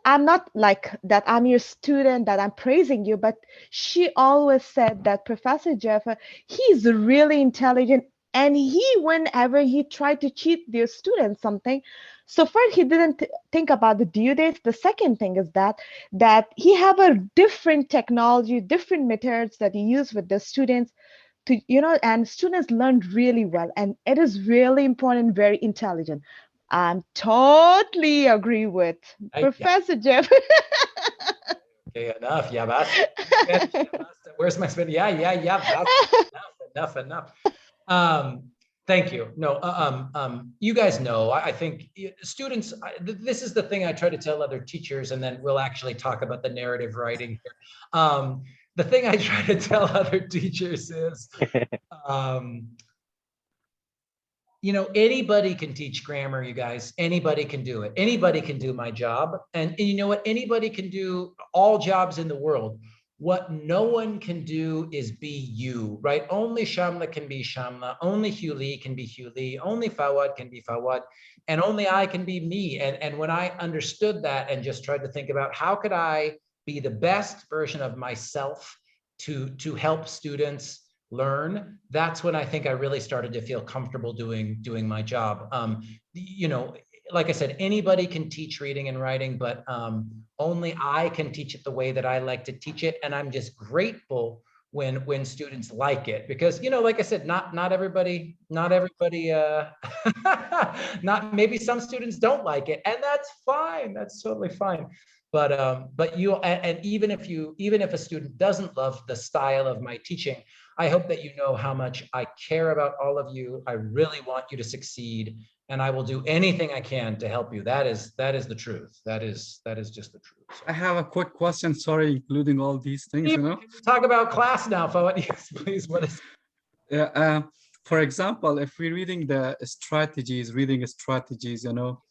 I'm not like that I'm your student, that I'm praising you, but she always said that Professor Jeff, he's really intelligent, and he whenever he tried to cheat their students something, so first he didn't think about the due dates. The second thing is that he have a different technology, different methods that he use with the students to and students learn really well, and it is really important, very intelligent. I'm totally agree with Yeah, Professor Jeff. okay, enough. Yeah, basta. Spanish, ya basta. Where's my Spanish? Yeah. Basta. Enough. Thank you. No, you guys know, I think students, this is the thing I try to tell other teachers, and then we'll actually talk about the narrative writing here. The thing I try to tell other teachers is, you know, anybody can teach grammar, you guys. Anybody can do it. Anybody can do my job. And you know what? Anybody can do all jobs in the world. What no one can do is be you, right? Only Shamla can be Shamla. Only Hugh Lee can be Hugh Lee. Only Fawad can be Fawad. And only I can be me. And when I understood that and just tried to think about how could I be the best version of myself to help students learn, that's when I think I really started to feel comfortable doing my job. You know, like I said, anybody can teach reading and writing, but only I can teach it the way that I like to teach it. And I'm just grateful when students like it, because, you know, like I said, not everybody not maybe some students don't like it, and that's fine. That's totally fine. But you, and even if a student doesn't love the style of my teaching, I hope that you know how much I care about all of you. I really want you to succeed, and I will do anything I can to help you. That is the truth. That is just the truth. So, I have a quick question, sorry, including all these things, you know? talk about class now, Fawad. Yes, please. What is? Yeah, for example, if we're reading the strategies, you know,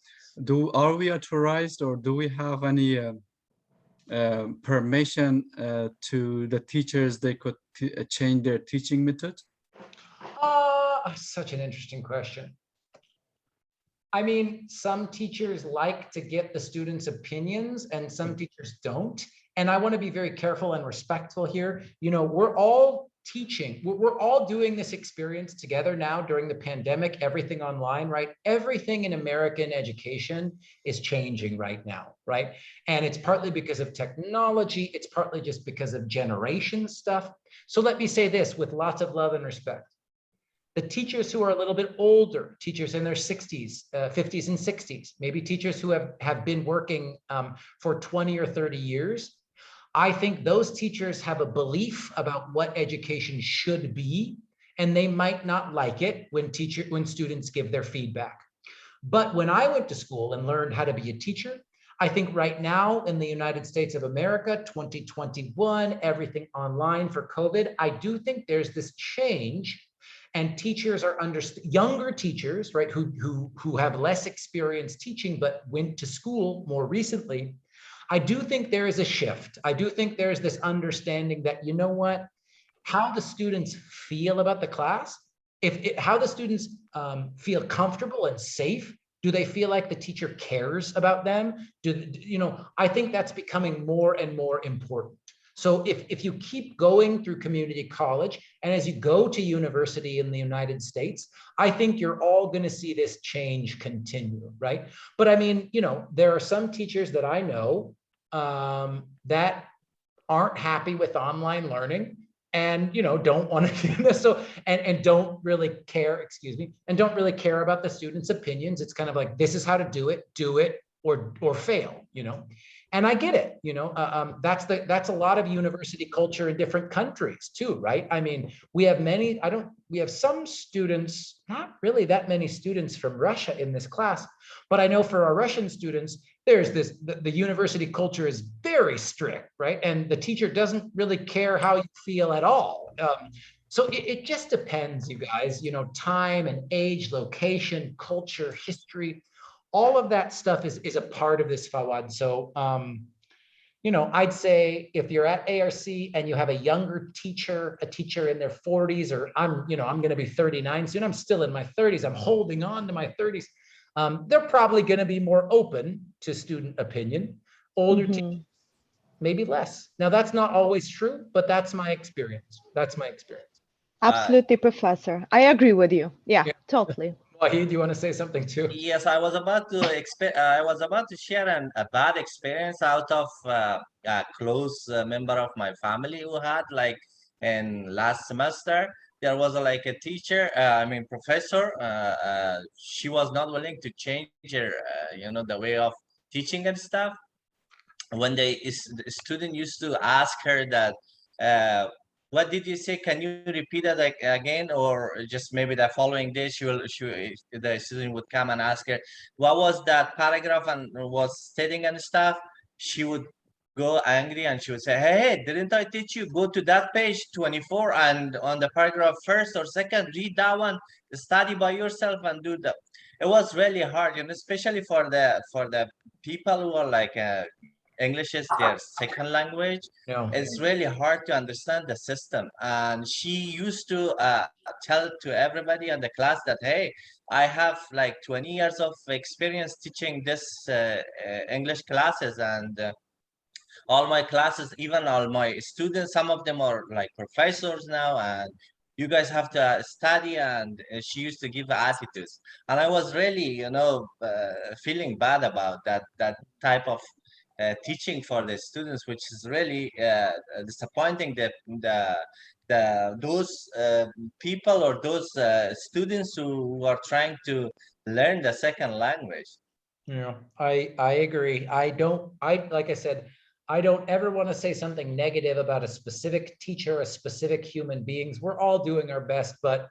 are we authorized, or do we have any permission to the teachers? They could change their teaching method? Such an interesting question. I mean, some teachers like to get the students' opinions and some teachers don't. And I want to be very careful and respectful here. You know, we're all teaching, we're all doing this experience together now during the pandemic, everything online, right? Everything in American education is changing right now, right? And it's partly because of technology. It's partly just because of generation stuff. So let me say this with lots of love and respect. The teachers who are a little bit older, teachers in their 60s, 50s and 60s, maybe teachers who have been working for 20 or 30 years, I think those teachers have a belief about what education should be, and they might not like it when students give their feedback. But when I went to school and learned how to be a teacher, I think right now in the United States of America, 2021, everything online for COVID, I do think there's this change, and teachers are younger teachers, right, who have less experience teaching but went to school more recently. I do think there is a shift. I do think there's this understanding that, you know what, how the students feel about the class, how the students feel comfortable and safe. Do they feel like the teacher cares about them? I think that's becoming more and more important. So if you keep going through community college and as you go to university in the United States, I think you're all going to see this change continue, right? But I mean, there are some teachers that I know that aren't happy with online learning and don't want to do this, so and don't really care, and don't really care about the students' opinions. It's kind of like, this is how to do it or fail, and I get it. That's a lot of university culture in different countries too, right? I mean, we have some students, not really that many students from Russia in this class, but I know for our Russian students, there's the university culture is very strict, right? And the teacher doesn't really care how you feel at all. So it just depends, you guys, time and age, location, culture, history, all of that stuff is a part of this Fawad. So, I'd say if you're at ARC and you have a younger teacher, a teacher in their 40s, or I'm going to be 39 soon. I'm still in my 30s. I'm holding on to my 30s. They're probably going to be more open to student opinion. Older teachers, maybe less. Now, that's not always true, but that's my experience. Absolutely, Professor. I agree with you. Yeah. Totally. Wahid, do you want to say something too? Yes, I was about to share a bad experience out of a close member of my family who had, like, in last semester. There was like a teacher, professor. She was not willing to change her, the way of teaching and stuff. When the student used to ask her that, what did you say? Can you repeat it again? Or just maybe the following day, the student would come and ask her, what was that paragraph and was stating and stuff? She would go angry and she would say, hey, didn't I teach you? Go to that page 24 and on the paragraph first or second, read that one, study by yourself and do that. It was really hard, especially for the people who are like, English is their second language. Yeah. It's really hard to understand the system. And she used to tell to everybody in the class that, hey, I have like 20 years of experience teaching this English classes, and all my classes, even all my students, some of them are like professors now, and you guys have to study. And she used to give attitudes, and I was really, feeling bad about that type of teaching for the students, which is really disappointing. Those people or those students who are trying to learn the second language. Yeah, I agree. Like I said, I don't ever want to say something negative about a specific teacher, a specific human beings. We're all doing our best, but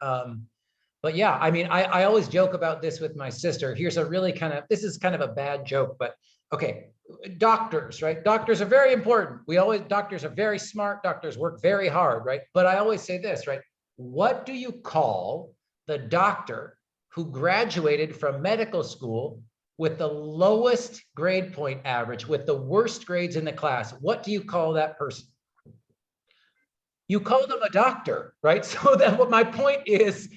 yeah, I mean, I always joke about this with my sister. Here's a really this is kind of a bad joke, but okay, doctors, right? Doctors are very important. Doctors are very smart. Doctors work very hard, right? But I always say this, right? What do you call the doctor who graduated from medical school with the lowest grade point average, with the worst grades in the class? What do you call that person? You call them a doctor, right? So that what my point is,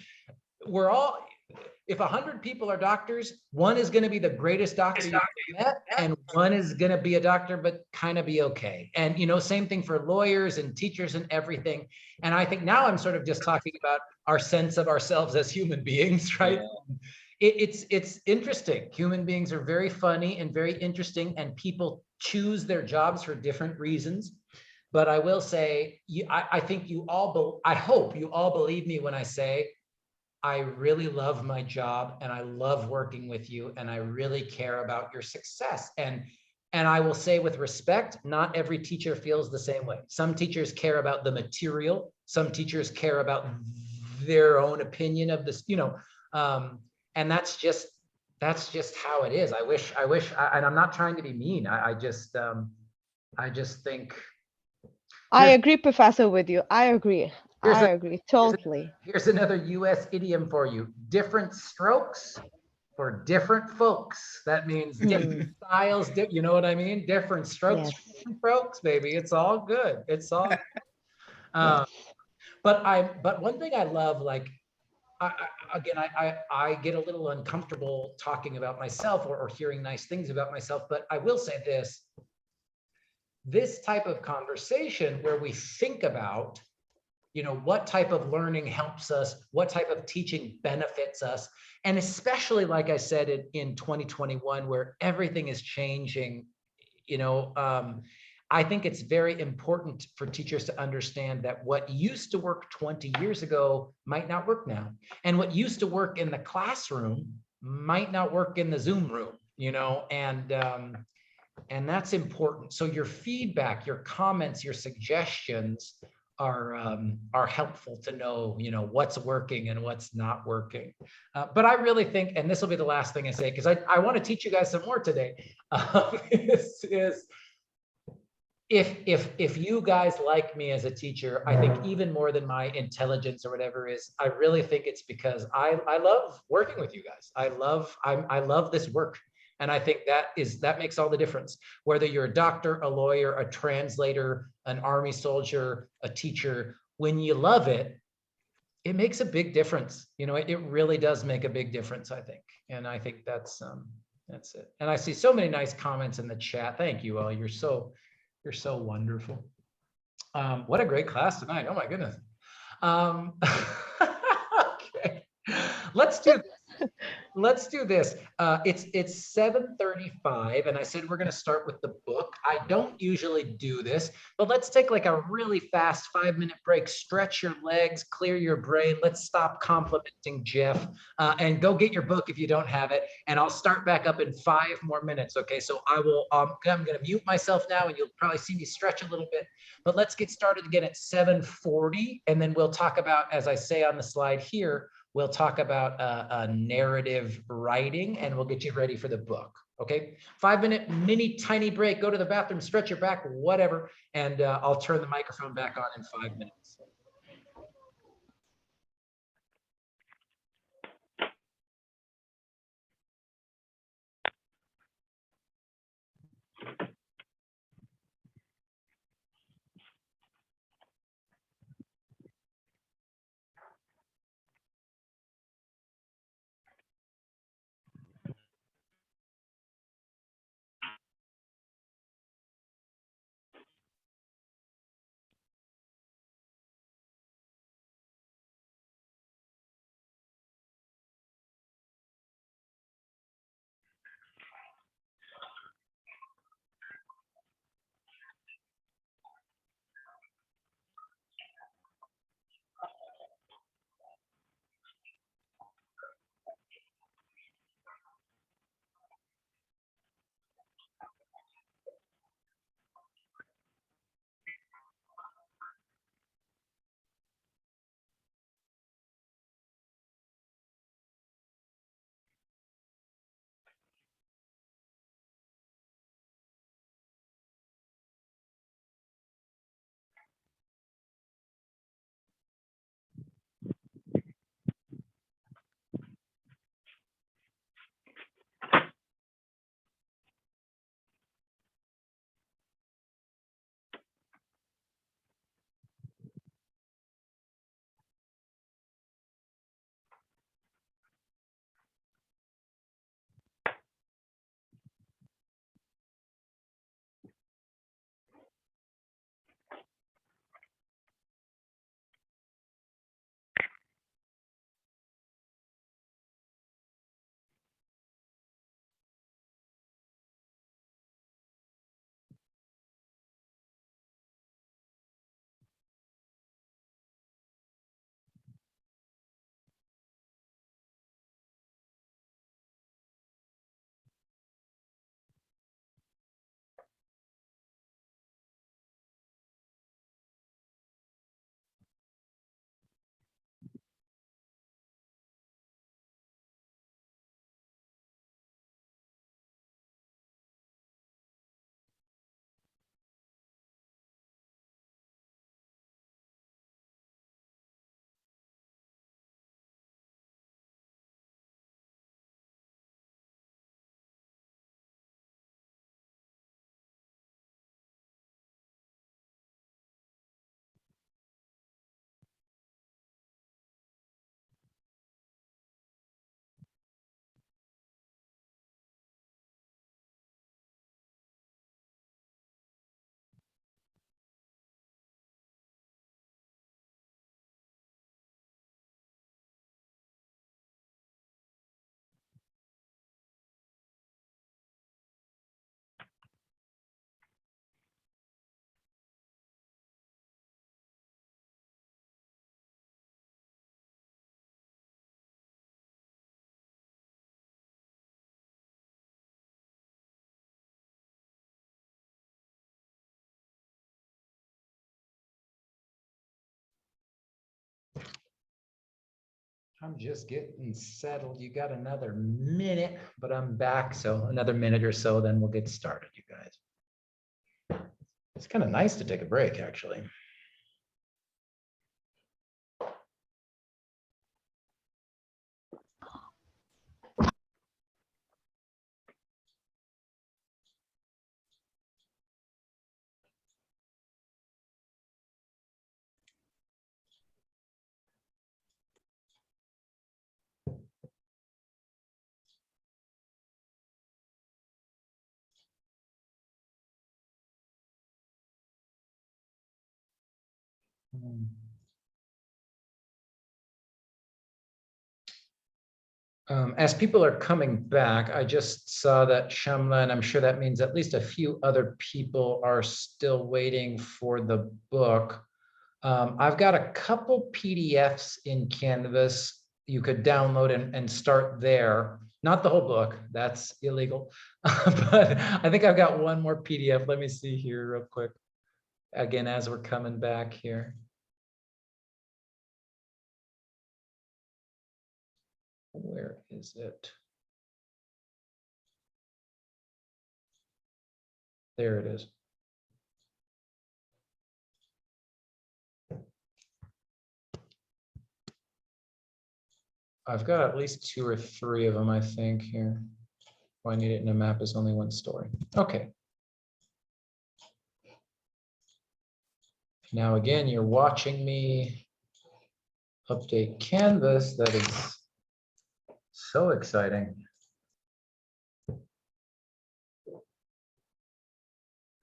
if 100 people are doctors, one is going to be the greatest doctor you've ever met, and one is going to be a doctor but kind of be okay. And same thing for lawyers and teachers and everything. And I think now I'm sort of just talking about our sense of ourselves as human beings, right? Yeah. It's interesting. Human beings are very funny and very interesting, and people choose their jobs for different reasons. But I will say, I think you all, I hope you all believe me when I say, I really love my job and I love working with you and I really care about your success. And I will say with respect, not every teacher feels the same way. Some teachers care about the material. Some teachers care about their own opinion of this, and that's just how it is. I wish, and I'm not trying to be mean. I just think. I agree, Professor, with you. I agree. I agree totally. Here's another US idiom for you. Different strokes for different folks. That means different styles. You know what I mean? Different strokes, for different folks, baby. It's all good. It's all good. But one thing I love, like, I get a little uncomfortable talking about myself or hearing nice things about myself, but I will say this type of conversation where we think about, what type of learning helps us, what type of teaching benefits us. And especially, like I said, in 2021, where everything is changing, I think it's very important for teachers to understand that what used to work 20 years ago might not work now. And what used to work in the classroom might not work in the Zoom room, and that's important. So your feedback, your comments, your suggestions are helpful to know, what's working and what's not working. But I really think, and this will be the last thing I say, because I want to teach you guys some more today, if you guys like me as a teacher, I think even more than my intelligence or whatever is, I really think it's because I love working with you guys. I love this work. And I think that makes all the difference. Whether you're a doctor, a lawyer, a translator, an army soldier, a teacher, when you love it, it makes a big difference. It really does make a big difference, I think. And I think that's it. And I see so many nice comments in the chat. Thank you all. You're so wonderful. What a great class tonight. Oh my goodness. Okay. Let's do this. It's 7:35, and I said we're going to start with the book. I don't usually do this, but let's take like a really fast 5-minute break. Stretch your legs, clear your brain. Let's stop complimenting Jeff, and go get your book if you don't have it. And I'll start back up in 5 more minutes. Okay, so I'm going to mute myself now, and you'll probably see me stretch a little bit. But let's get started again at 7:40, and then we'll talk about, as I say on the slide here, we'll talk about a narrative writing, and we'll get you ready for the book. Okay, 5-minute mini tiny break. Go to the bathroom, stretch your back, whatever, and I'll turn the microphone back on in 5 minutes. I'm just getting settled. You got another minute, but I'm back. So another minute or so, then we'll get started, you guys. It's kind of nice to take a break, actually. As people are coming back, I just saw that Shamla, and I'm sure that means at least a few other people are still waiting for the book. I've got a couple PDFs in Canvas you could download and start there. Not the whole book, that's illegal. But I think I've got one more PDF. Let me see here real quick. Again, as we're coming back here. Where is it? There it is. I've got at least 2 or 3 of them, I think, here. Oh, I need it in a map is only one story. Okay. Now, again, you're watching me update Canvas. That is so exciting.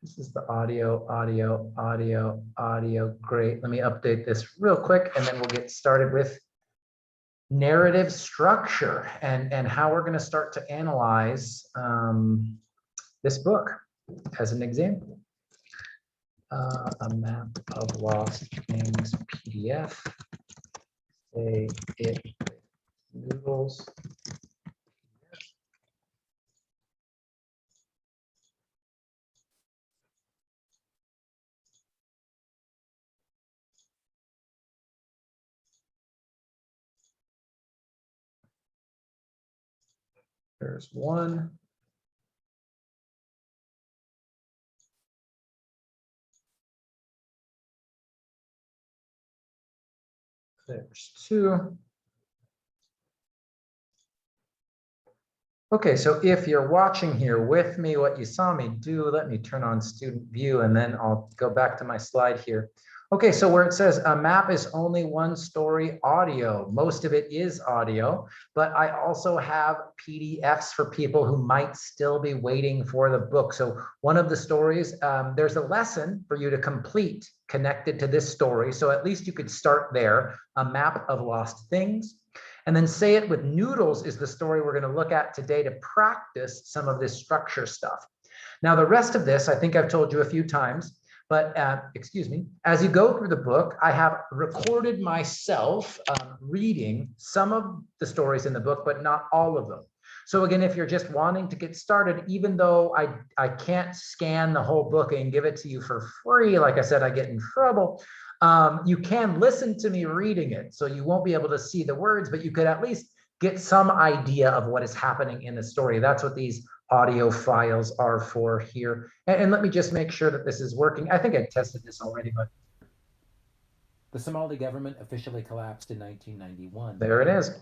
This is the audio. Great. Let me update this real quick, and then we'll get started with narrative structure and how we're going to start to analyze this book as an example. A map of lost things PDF. Say it noodles. There's one. There's 2. Okay, so if you're watching here with me, what you saw me do, let me turn on student view and then I'll go back to my slide here. Okay, so where it says a map is only one story audio, most of it is audio, but I also have PDFs for people who might still be waiting for the book. So one of the stories, there's a lesson for you to complete connected to this story. So at least you could start there, a map of lost things. And then Say It with Noodles is the story we're going to look at today to practice some of this structure stuff. Now, the rest of this, I think I've told you a few times, but excuse me, as you go through the book, I have recorded myself reading some of the stories in the book, but not all of them. So again, if you're just wanting to get started, even though I can't scan the whole book and give it to you for free, like I said, I get in trouble. You can listen to me reading it, so you won't be able to see the words, but you could at least get some idea of what is happening in the story. That's what these audio files are for here. And let me just make sure that this is working. I think I tested this already, but. The Somali government officially collapsed in 1991. There it is.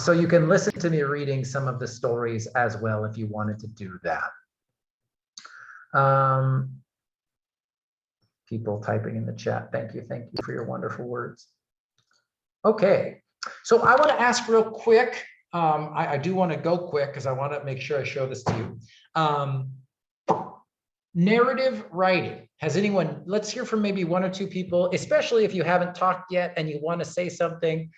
So you can listen to me reading some of the stories as well if you wanted to do that. People typing in the chat. Thank you for your wonderful words. Okay, so I want to ask real quick. I do want to go quick because I want to make sure I show this to you. Narrative writing. Has anyone, let's hear from maybe 1 or 2 people, especially if you haven't talked yet and you want to say something.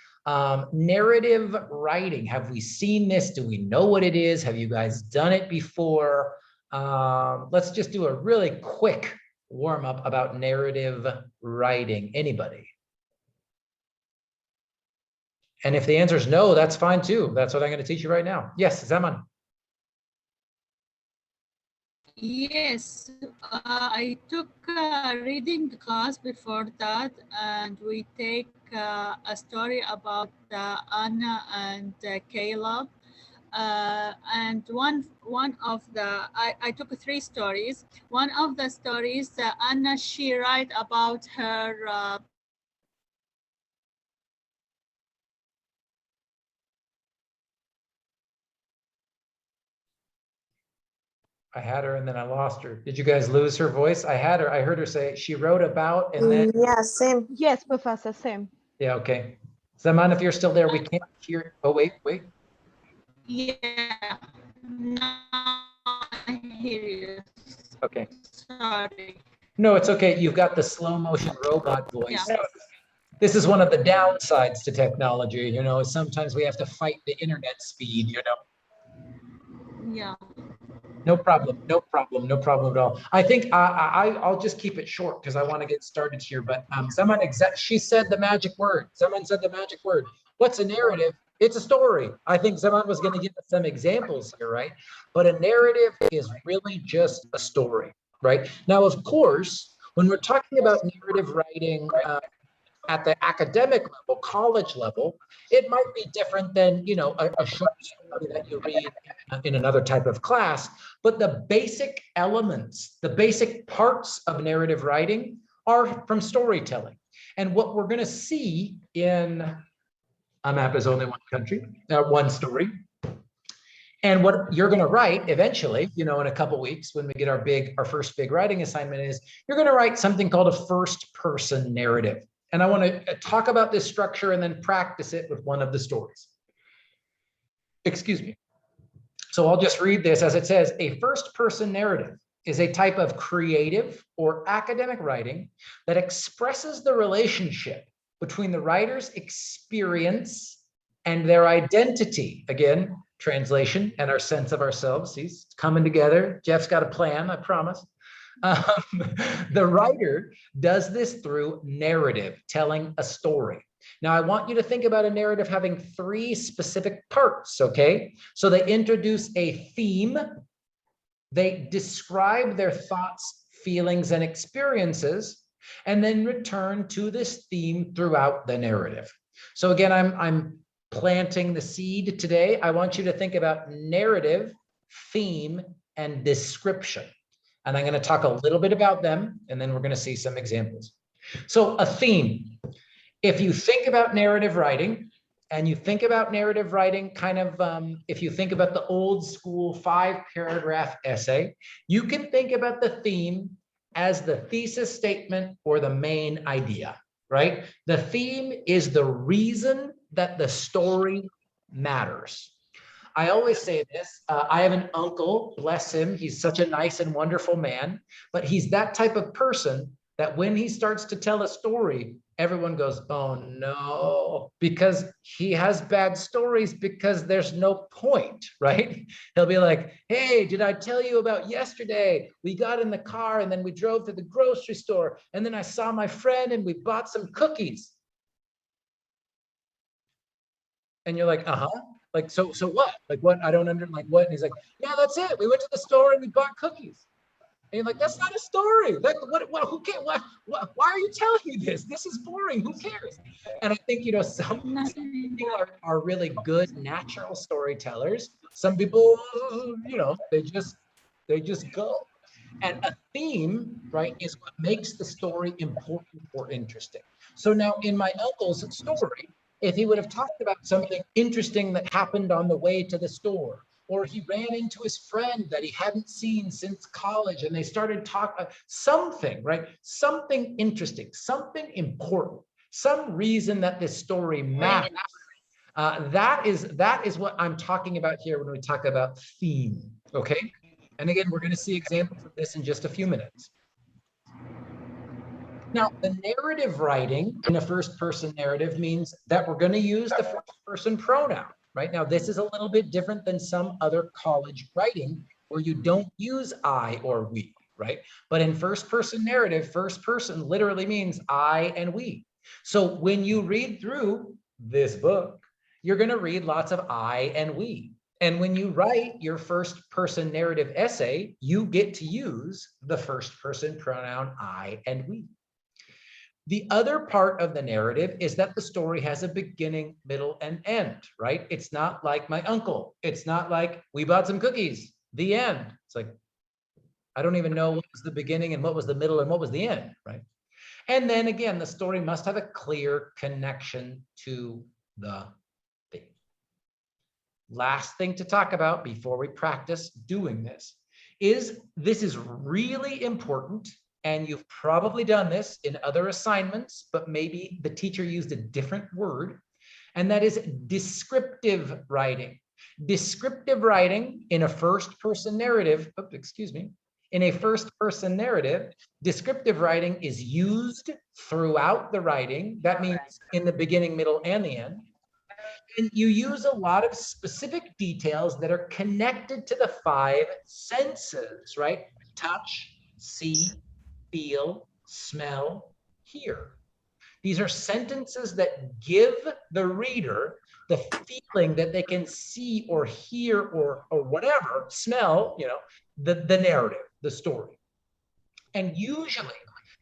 Narrative writing. Have we seen this? Do we know what it is? Have you guys done it before? Let's just do a really quick warm up about narrative writing. Anybody? And if the answer is no, that's fine too. That's what I'm going to teach you right now. Yes, Zaman. Yes, I took a reading class before that, and we take a story about Anna and Caleb. And one of the I took three stories. One of the stories, Anna, she write about her I had her and then I lost her. Did you guys lose her voice? I had her. I heard her say she wrote about and then. Yeah, same. Yes, Professor, same. Yeah, okay. Zaman, if you're still there, we can't hear. Oh, wait. yeah. Now I hear you. Okay. Sorry. No, it's okay. You've got the slow motion robot voice. Yeah. This is one of the downsides to technology, you know, sometimes we have to fight the internet speed, you know. Yeah. No problem at all. I think I'll just keep it short because I want to get started here. But she said the magic word. Someone said the magic word. What's a narrative? It's a story. I think Zaman was going to give us some examples here, right? But a narrative is really just a story, right? Now, of course, when we're talking about narrative writing at the academic level, college level, it might be different than, you know, a short story that you read in another type of class. But the basic elements, the basic parts of narrative writing are from storytelling. And what we're going to see in A Map is Only One Country, one story. And what you're going to write eventually, you know, in a couple weeks when we get our first big writing assignment is you're going to write something called a first person narrative. And I want to talk about this structure and then practice it with one of the stories. Excuse me. So I'll just read this as it says, a first person narrative is a type of creative or academic writing that expresses the relationship between the writer's experience and their identity. Again, translation and our sense of ourselves. See, it's coming together. Jeff's got a plan, I promise. The writer does this through narrative, telling a story. Now, I want you to think about a narrative having three specific parts, okay? So they introduce a theme, they describe their thoughts, feelings, and experiences, and then return to this theme throughout the narrative. So again, I'm planting the seed today. I want you to think about narrative, theme, and description. And I'm going to talk a little bit about them, and then we're going to see some examples. So a theme, if you think about narrative writing, and you think about narrative writing kind of, if you think about the old school 5-paragraph essay, you can think about the theme as the thesis statement or the main idea, right? The theme is the reason that the story matters. I always say this, I have an uncle, bless him, he's such a nice and wonderful man, but he's that type of person that when he starts to tell a story, everyone goes, oh no, because he has bad stories because there's no point, right? He'll be like, hey, did I tell you about yesterday? We got in the car and then we drove to the grocery store and then I saw my friend and we bought some cookies. And you're like, uh-huh. Like, so what? Like what? I don't understand, like what? And he's like, yeah, that's it. We went to the store and we bought cookies. And you're like, that's not a story. Like, what who cares? Why are you telling me this? This is boring. Who cares? And I think, you know, some people are really good natural storytellers. Some people, you know, they just go. And a theme, right, is what makes the story important or interesting. So now in my uncle's story, if he would have talked about something interesting that happened on the way to the store, or he ran into his friend that he hadn't seen since college and they started talking, something, right? Something interesting, something important, some reason that this story matters. That is what I'm talking about here when we talk about theme, okay? And again, we're going to see examples of this in just a few minutes. Now, the narrative writing in a first-person narrative means that we're going to use the first-person pronoun, right? Now, this is a little bit different than some other college writing where you don't use I or we, right? But in first-person narrative, first person literally means I and we. So when you read through this book, you're going to read lots of I and we. And when you write your first person narrative essay, you get to use the first person pronoun I and we. The other part of the narrative is that the story has a beginning, middle, and end, right? It's not like my uncle. It's not like we bought some cookies, the end. It's like, I don't even know what was the beginning and what was the middle and what was the end, right? And then again, the story must have a clear connection to the theme. Last thing to talk about before we practice doing this is really important, and you've probably done this in other assignments, but maybe the teacher used a different word, and that is descriptive writing. Descriptive writing in a first-person narrative, in a first-person narrative, descriptive writing is used throughout the writing. That means in the beginning, middle, and the end. And you use a lot of specific details that are connected to the 5 senses, right? Touch, see, feel, smell, hear. These are sentences that give the reader the feeling that they can see or hear or whatever, smell, the narrative, the story. And usually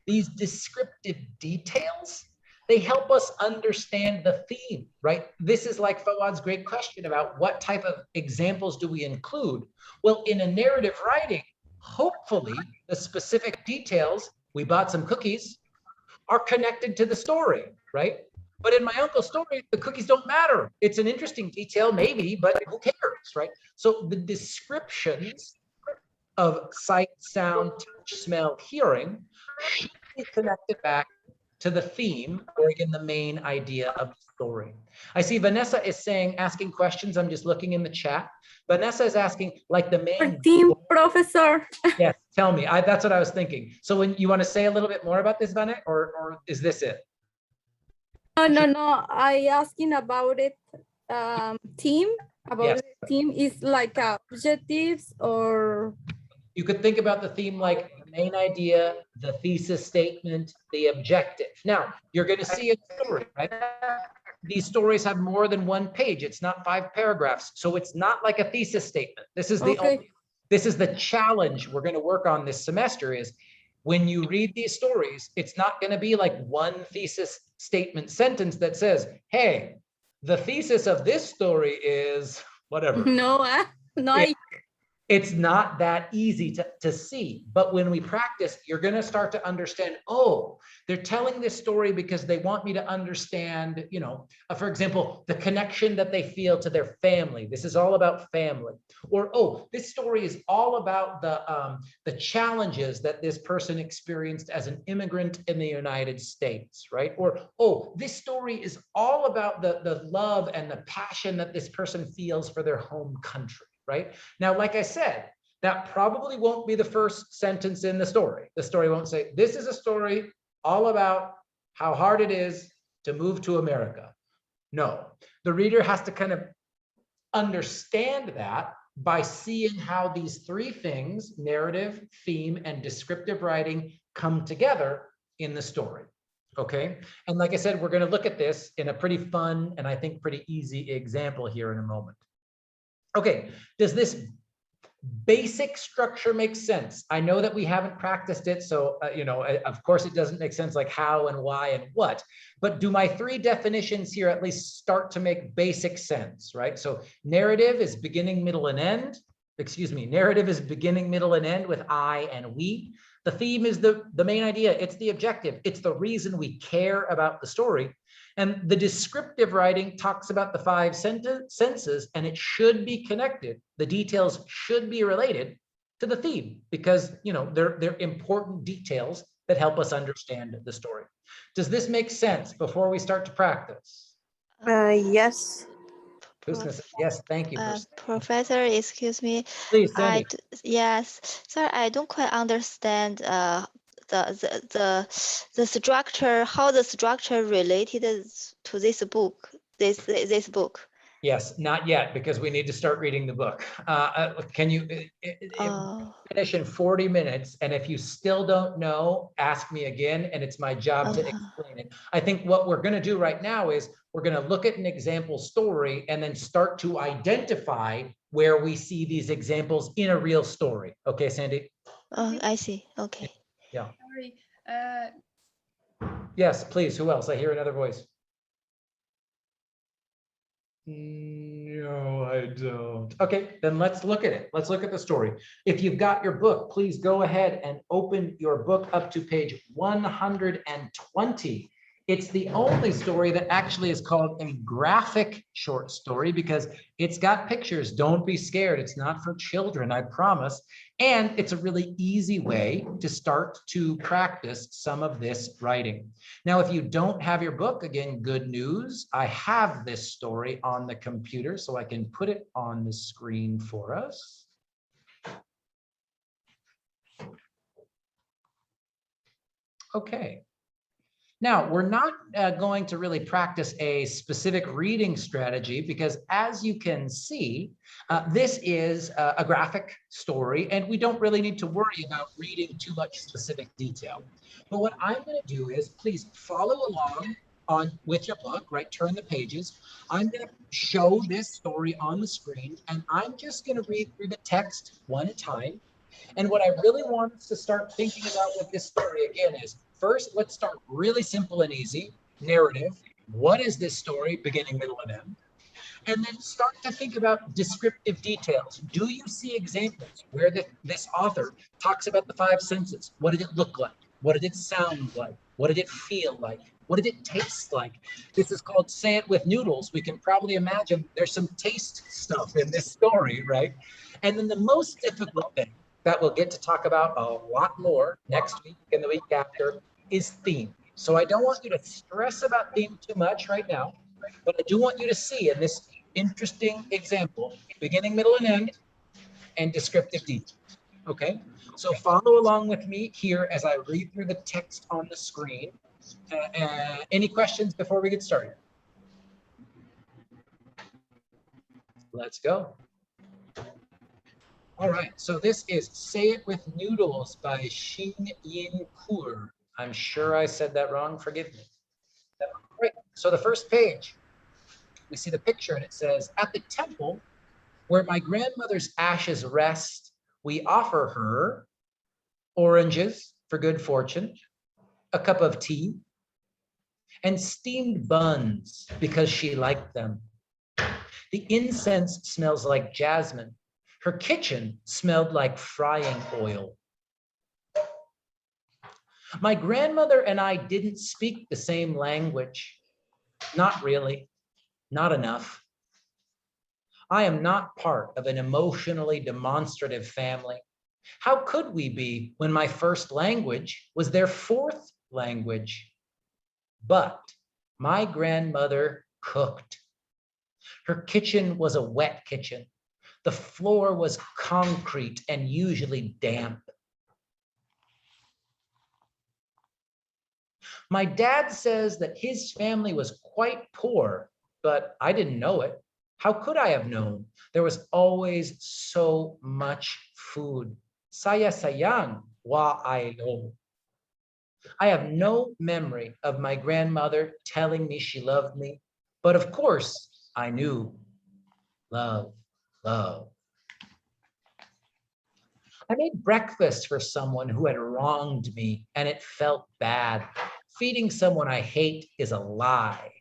these descriptive details, they help us understand the theme, right? This is like Fawad's great question about what type of examples do we include? Well, in a narrative writing, hopefully the specific details, we bought some cookies, are connected to the story, right? But in my uncle's story, the cookies don't matter. It's an interesting detail, maybe, but who cares, right? So the descriptions of sight, sound, touch, smell, hearing should be connected back to the theme, or again, the main idea of the story. I see Vanessa is asking questions. I'm just looking in the chat. Vanessa is asking, like the main theme, Professor. Yes, tell me. That's what I was thinking. So when you want to say a little bit more about this, Vanessa, or is this it? No. I asking about it. Theme Yes. the theme is like objectives, or you could think about the theme like the main idea, the thesis statement, the objective. Now, you're going to see a story, right? These stories have more than one page. It's not 5 paragraphs. So it's not like a thesis statement. This is the challenge we're going to work on this semester is when you read these stories, it's not going to be like one thesis statement sentence that says, hey, the thesis of this story is whatever. It's not that easy to see, but when we practice, you're going to start to understand, oh, they're telling this story because they want me to understand, for example, the connection that they feel to their family. This is all about family. Or, oh, this story is all about the challenges that this person experienced as an immigrant in the United States, right? Or, oh, this story is all about the love and the passion that this person feels for their home country. Right? Now, like I said, that probably won't be the first sentence in the story. The story won't say, this is a story all about how hard it is to move to America. No, the reader has to kind of understand that by seeing how these 3 things, narrative, theme, and descriptive writing, come together in the story. Okay? And like I said, we're going to look at this in a pretty fun and I think pretty easy example here in a moment. Okay, does this basic structure make sense? I know that we haven't practiced it, so, of course it doesn't make sense like how and why and what, but do my 3 definitions here at least start to make basic sense, right? So narrative is beginning, middle, and end. Narrative is beginning, middle, and end with I and we. The theme is the main idea. It's the objective. It's the reason we care about the story. And the descriptive writing talks about the 5 senses, and it should be connected. The details should be related to the theme because, they're important details that help us understand the story. Does this make sense before we start to practice? Yes. Yes, thank you. Professor, excuse me. Please, Sandy. Yes, sir, I don't quite understand the structure, how the structure related to this book, this book. Yes, not yet, because we need to start reading the book. Can you finish in 40 minutes? And if you still don't know, ask me again, and it's my job to explain it. I think what we're going to do right now is we're going to look at an example story and then start to identify where we see these examples in a real story. Okay, Sandy? Oh, I see. Okay. Yeah. Sorry. Yes, please. Who else? I hear another voice. No, I don't. Okay, then let's look at it. Let's look at the story. If you've got your book, please go ahead and open your book up to page 120. It's the only story that actually is called a graphic short story because it's got pictures. Don't be scared. It's not for children, I promise. And it's a really easy way to start to practice some of this writing. Now, if you don't have your book, again, good news. I have this story on the computer, so I can put it on the screen for us. Okay. Now, we're not going to really practice a specific reading strategy because, as you can see, this is a graphic story, and we don't really need to worry about reading too much specific detail. But what I'm going to do is please follow along with your book, right? Turn the pages. I'm going to show this story on the screen, and I'm just going to read through the text one time. And what I really want us to start thinking about with this story again is, first, let's start really simple and easy. Narrative. What is this story, beginning, middle, and end? And then start to think about descriptive details. Do you see examples where this author talks about the 5 senses? What did it look like? What did it sound like? What did it feel like? What did it taste like? This is called Say It With Noodles. We can probably imagine there's some taste stuff in this story, right? And then the most difficult thing that we'll get to talk about a lot more next week and the week after is theme. So I don't want you to stress about theme too much right now, but I do want you to see in this interesting example, beginning, middle, and end, and descriptive details. Okay, so follow along with me here as I read through the text on the screen. Any questions before we get started? Let's go. All right, so this is Say It With Noodles by Shin Yin Kur. I'm sure I said that wrong, forgive me. All right, so the first page, we see the picture and it says, at the temple where my grandmother's ashes rest, we offer her oranges for good fortune, a cup of tea, and steamed buns because she liked them. The incense smells like jasmine. Her kitchen smelled like frying oil. My grandmother and I didn't speak the same language. Not really, not enough. I am not part of an emotionally demonstrative family. How could we be when my first language was their 4th language? But my grandmother cooked. Her kitchen was a wet kitchen. The floor was concrete and usually damp. My dad says that his family was quite poor, but I didn't know it. How could I have known? There was always so much food. Saya sayang wa I know. I have no memory of my grandmother telling me she loved me, but of course I knew. Love, love. I made breakfast for someone who had wronged me and it felt bad. Feeding someone I hate is a lie.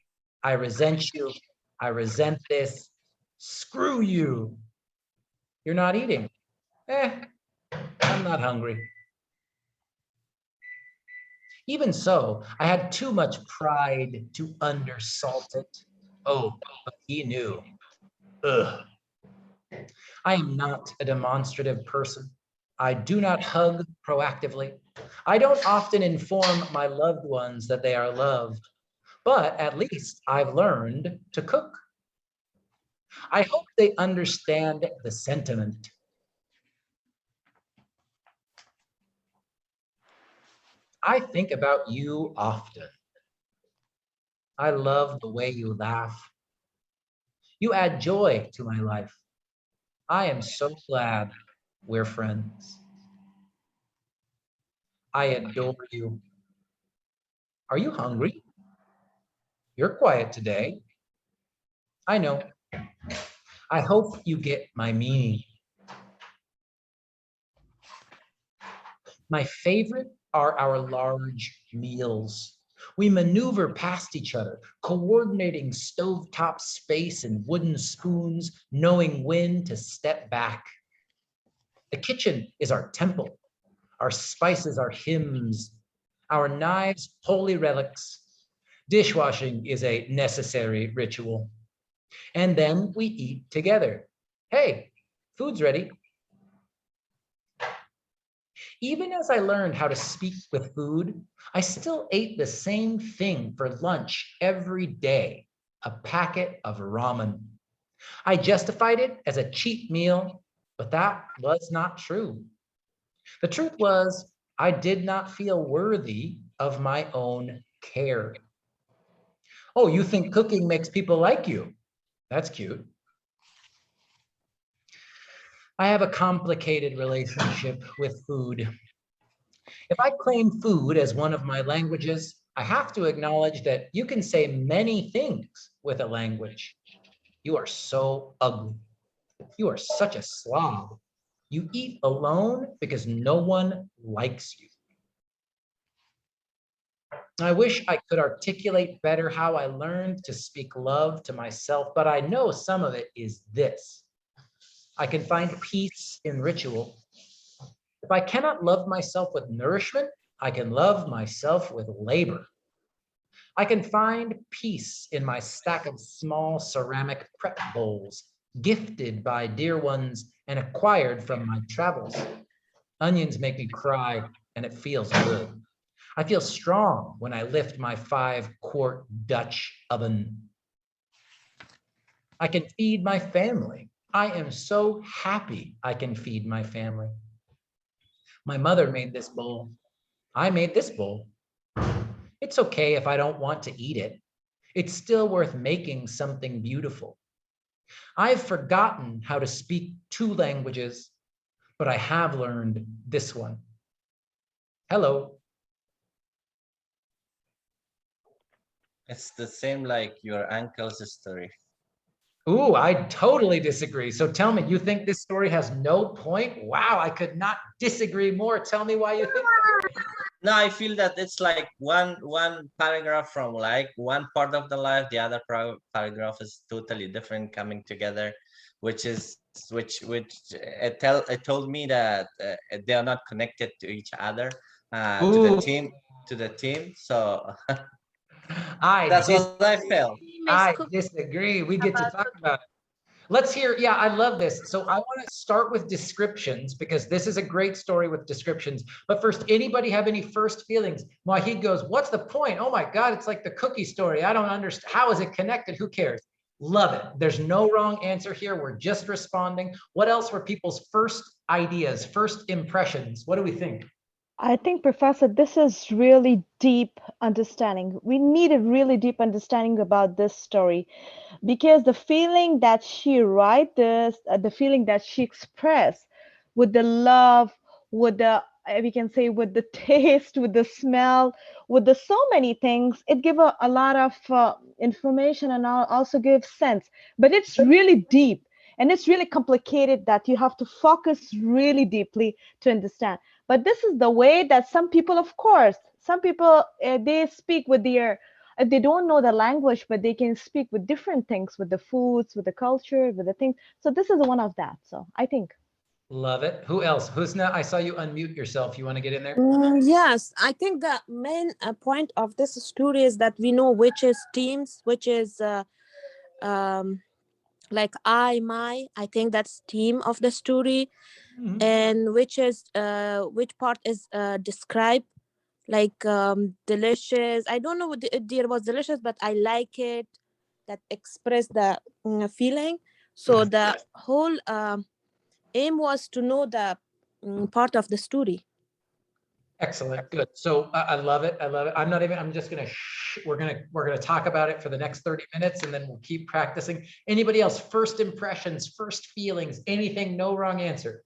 I resent you. I resent this. Screw you. You're not eating. I'm not hungry. Even so, I had too much pride to undersalt it. Oh, but he knew. Ugh. I am not a demonstrative person. I do not hug proactively. I don't often inform my loved ones that they are loved, but at least I've learned to cook. I hope they understand the sentiment. I think about you often. I love the way you laugh. You add joy to my life. I am so glad we're friends. I adore you. Are you hungry? You're quiet today. I know. I hope you get my meaning. My favorite are our large meals. We maneuver past each other, coordinating stovetop space and wooden spoons, knowing when to step back. The kitchen is our temple. Our spices are hymns. Our knives, holy relics. Dishwashing is a necessary ritual. And then we eat together. Hey, food's ready. Even as I learned how to speak with food, I still ate the same thing for lunch every day, a packet of ramen. I justified it as a cheap meal, but that was not true. The truth was, I did not feel worthy of my own care. Oh, you think cooking makes people like you? That's cute. I have a complicated relationship with food. If I claim food as one of my languages, I have to acknowledge that you can say many things with a language. You are so ugly. You are such a slob. You eat alone because no one likes you. I wish I could articulate better how I learned to speak love to myself, but I know some of it is this. I can find peace in ritual. If I cannot love myself with nourishment, I can love myself with labor. I can find peace in my stack of small ceramic prep bowls, gifted by dear ones and acquired from my travels. Onions make me cry, and it feels good. I feel strong when I lift my 5-quart Dutch oven. I can feed my family. I am so happy I can feed my family. My mother made this bowl. I made this bowl. It's okay if I don't want to eat it. It's still worth making something beautiful. I've forgotten how to speak 2 languages, but I have learned this one. Hello. It's the same like your uncle's story. Ooh, I totally disagree. So tell me, you think this story has no point? Wow, I could not disagree more. Tell me why you think that. No, I feel that it's like one paragraph from like one part of the life, the other paragraph is totally different coming together, which it told me that they are not connected to each other, to the team. So that's what I felt. I disagree. We get to talk about it. Let's hear, yeah, I love this. So I want to start with descriptions because this is a great story with descriptions. But first, anybody have any first feelings? Wahid goes, what's the point? Oh my God, it's like the cookie story. I don't understand. How is it connected? Who cares? Love it. There's no wrong answer here. We're just responding. What else were people's first ideas, first impressions? What do we think? I think, Professor, this is really deep understanding. We need a really deep understanding about this story because the feeling that she write this, the feeling that she expressed with the love, with the, we can say with the taste, with the smell, with the so many things, it give a lot of information and also give sense. But it's really deep and it's really complicated that you have to focus really deeply to understand. But this is the way that some people, of course, some people, they speak with their, they don't know the language, but they can speak with different things, with the foods, with the culture, with the things. So this is one of that. So I think. Love it. Who else? Husna, I saw you unmute yourself. You want to get in there? Yes, I think the main point of this story is that we know which is teams, which is like I think that's team of the story. And which is which part is described like delicious. I don't know what there was delicious, but I like it, that express the feeling. So the whole aim was to know the part of the story. Excellent, good. So I love it. I love it. I'm just gonna, we're gonna talk about it for the next 30 minutes and then we'll keep practicing. Anybody else? First impressions, first feelings, anything, no wrong answer.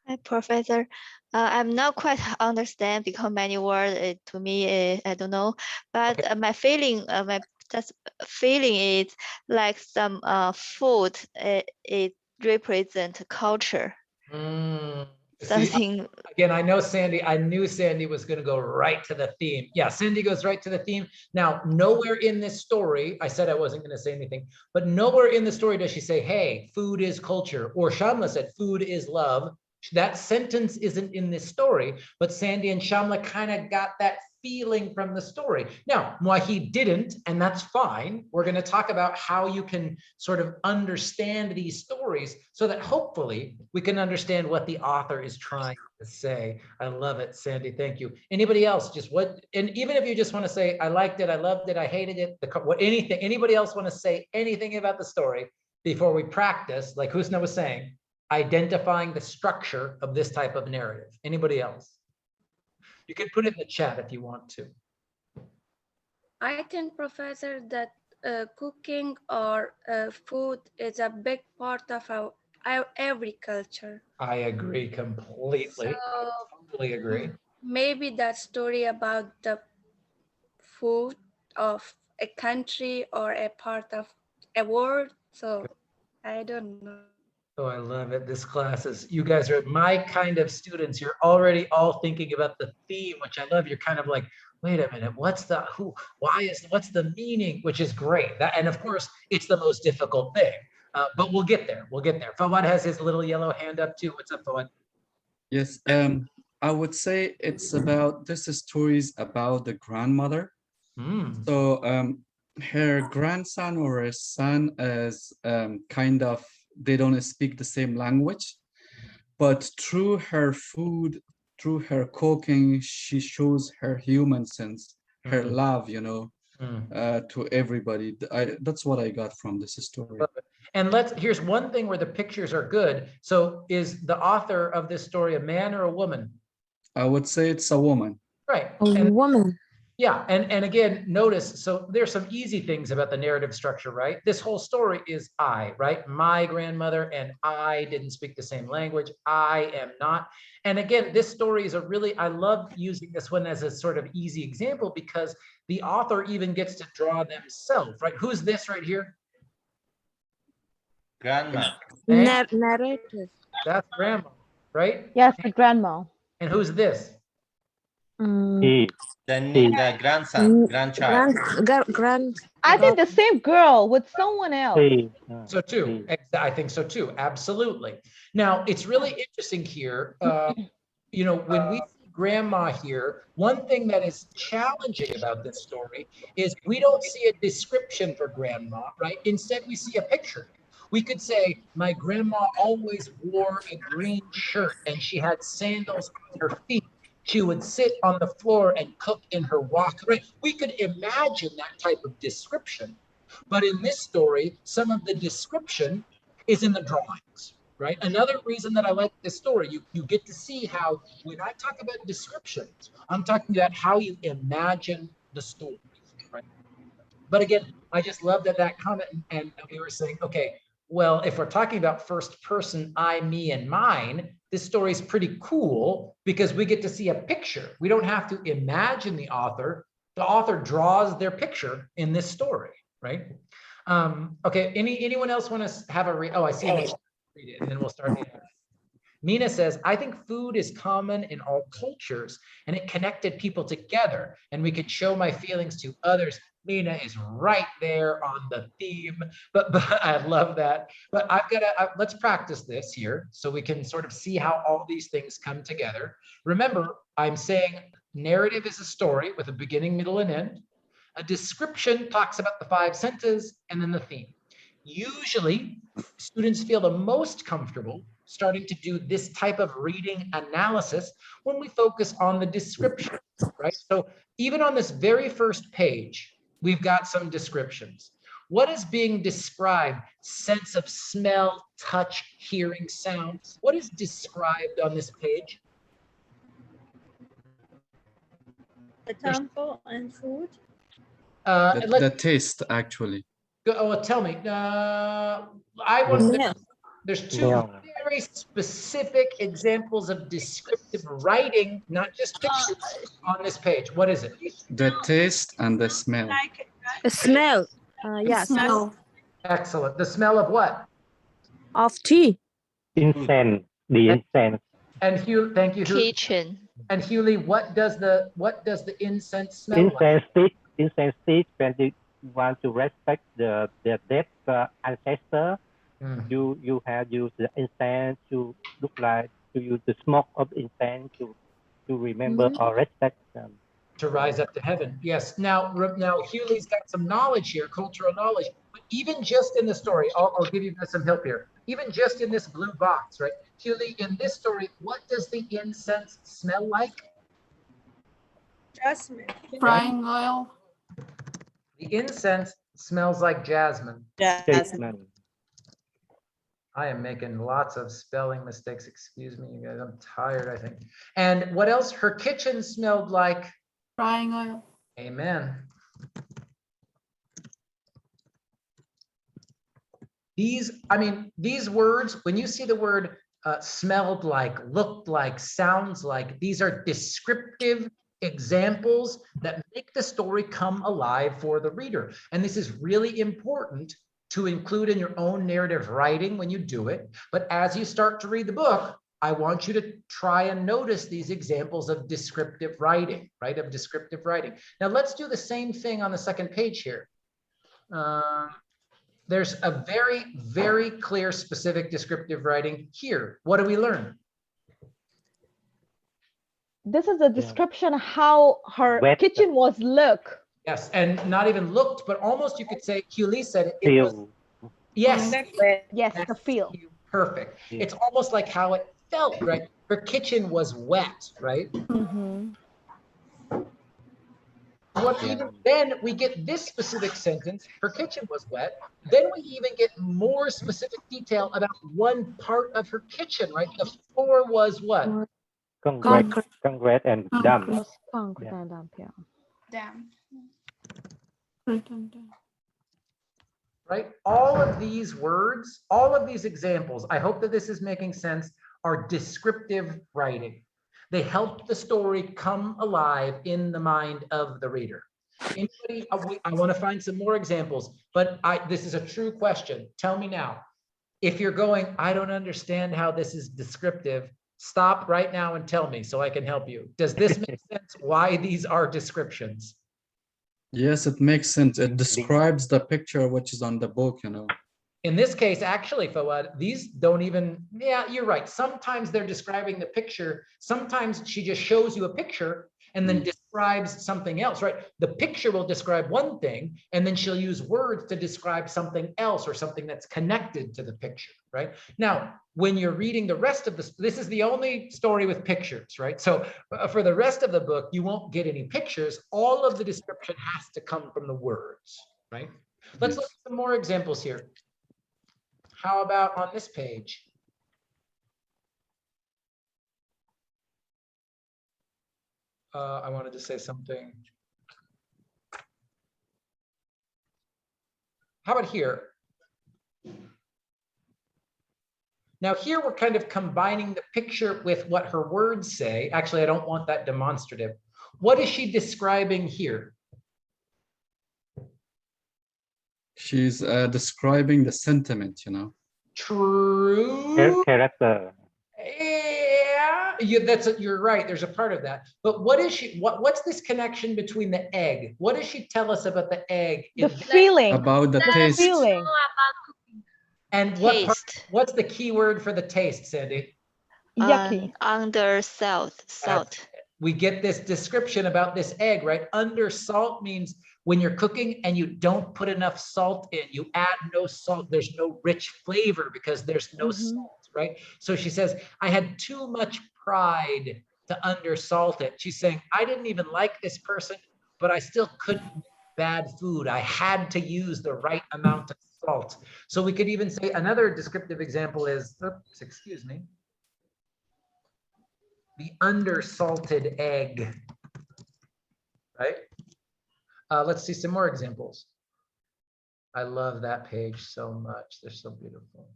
Hi, Professor. I'm not quite understand because many words to me, I don't know. But my feeling, my just feeling is like some food. It represent culture. See, Something. again, I know Sandy, I knew Sandy was going to go right to the theme. Yeah, Sandy goes right to the theme. Now, nowhere in this story, I said I wasn't going to say anything, but nowhere in the story does she say, hey, food is culture, or Shamla said food is love. That sentence isn't in this story, but Sandy and Shamla kind of got that feeling from the story. Now, Wahid didn't, and that's fine. We're going to talk about how you can sort of understand these stories so that hopefully we can understand what the author is trying to say. I love it, Sandy. Thank you. Anybody else? Just what, and even if you just want to say, I liked it, I loved it, I hated it, what, anything, anybody else want to say anything about the story before we practice, like Husna was saying, identifying the structure of this type of narrative? Anybody else? You can put it in the chat if you want to. I think, Professor, that cooking or food is a big part of our every culture. I agree completely. So Totally agree. maybe that story about the food of a country or a part of a world. So I don't know. Oh, I love it. This class is, you guys are my kind of students. You're already all thinking about the theme, which I love. You're kind of like, wait a minute, what's the, who, why is, what's the meaning, which is great. That, and of course, it's the most difficult thing, but we'll get there. We'll get there. Fawad has his little yellow hand up too. What's up, Fawad? Yes, I would say it's about, this stories about the grandmother. So her grandson or her son is kind of, they don't speak the same language, but through her food, through her cooking, she shows her human sense, her love, you know, to everybody. That's what I got from this story. And here's one thing where the pictures are good. So is the author of this story a man or a woman? I would say it's a woman. Right. A woman. Yeah, and again, notice, so there's some easy things about the narrative structure, right? This whole story is I, right? My grandmother and I didn't speak the same language. I am not. And again, this story is a really, I love using this one as a sort of easy example because the author even gets to draw themselves, right? Who's this right here? Grandma. Narrative. That's grandma, right? Yes, the grandma. And who's this? The grandson, grandchild. I think the same girl with someone else. So too, I think so too, absolutely. Now, it's really interesting here, you know, when we see grandma here, one thing that is challenging about this story is we don't see a description for grandma, right? Instead, we see a picture. We could say, my grandma always wore a green shirt and she had sandals on her feet. She would sit on the floor and cook in her wok, right? We could imagine that type of description. But in this story, some of the description is in the drawings, right? Another reason that I like this story, you get to see how, when I talk about descriptions, I'm talking about how you imagine the story, right? But again, I just love that comment, and we were saying, okay, well, if we're talking about first person, I, me, and mine, this story is pretty cool because we get to see a picture. We don't have to imagine the author. The author draws their picture in this story, right? Okay, anyone else want to have a read? Oh, I see. Read it, and then we'll start. Nina says, I think food is common in all cultures and it connected people together and we could show my feelings to others. Nina is right there on the theme, but I love that. But I've got to, let's practice this here so we can sort of see how all these things come together. Remember, I'm saying narrative is a story with a beginning, middle, and end. A description talks about the 5 senses and then the theme. Usually, students feel the most comfortable starting to do this type of reading analysis when we focus on the description, right? So even on this very first page, we've got some descriptions. What is being described? Sense of smell, touch, hearing, sound. What is described on this page? The tempo and food. The taste, actually. Oh, tell me. I want. Yeah. There's two Smell. very specific examples of descriptive writing, not just pictures, on this page. What is it? The taste and the smell. Like The smell. Yeah, smell Excellent. The smell of what? of tea. Incense. The incense. And Hugh, thank you, Hugh. Kitchen. And Hewley, what does the incense smell like? Incense stick. Incense stick. When you want to respect the dead ancestor, you have used the incense to look like to use the smoke of incense to remember or respect them. To rise up to heaven. Yes. Now Hewley's got some knowledge here, cultural knowledge. But even just in the story, I'll give you guys some help here. Even just in this blue box, right? Hewley, in this story, what does the incense smell like? jasmine. Frying oil. The incense smells like jasmine. Jasmine. I am making lots of spelling mistakes. Excuse me, you guys. I'm tired, I think. And what else? Her kitchen smelled like? Frying oil. Amen. These words, when you see the word smelled like, looked like, sounds like, these are descriptive examples that make the story come alive for the reader. And this is really important to include in your own narrative writing when you do it. But as you start to read the book, I want you to try and notice these examples of descriptive writing, right? Of descriptive writing. Now let's do the same thing on the second page here. There's a very, very clear, specific descriptive writing here. What do we learn? This is a description of how her kitchen was look. Yes, and not even looked, but almost you could say, Hewley said it was, yes. Yes, the feel. Perfect. It's almost like how it felt, right? Her kitchen was wet, right? Then we get this specific sentence, her kitchen was wet. Then we even get more specific detail about one part of her kitchen, right? The floor was what? Concrete and damp. Concrete and damp, yeah. Damn. Right? All of these words, all of these examples, I hope that this is making sense, are descriptive writing. They help the story come alive in the mind of the reader. Anybody, I want to find some more examples, but this is a true question. Tell me now, if you're going, I don't understand how this is descriptive, stop right now and tell me so I can help you. Does this make sense why these are descriptions? Yes, it makes sense. It describes the picture which is on the book, you know. In this case, actually, Fawad, these don't even, yeah, you're right. Sometimes they're describing the picture. Sometimes she just shows you a picture and then describes something else, right? The picture will describe one thing, and then she'll use words to describe something else or something that's connected to the picture, right? Now, when you're reading the rest of this is the only story with pictures, right? So for the rest of the book, you won't get any pictures. All of the description has to come from the words, right? Let's look at some more examples here. How about on this page? I wanted to say something. How about here? Now here we're kind of combining the picture with what her words say. Actually, I don't want that demonstrative. What is she describing here? She's describing the sentiment, you know. True. Character. Yeah, you're right. There's a part of that. But what is she? What's this connection between the egg? What does she tell us about the egg? The feeling. About the taste. Feeling. And what's the key word for the taste, Sandy? Yucky. Under salt. We get this description about this egg, right? Under salt means when you're cooking and you don't put enough salt in, you add no salt, there's no rich flavor because there's no salt, right? So she says, I had too much pride to undersalt it. She's saying, I didn't even like this person, but I still couldn't make bad food. I had to use the right amount of salt. So we could even say another descriptive example is, oops, excuse me, the undersalted egg. right? Let's see some more examples. I love that page so much. They're so beautiful.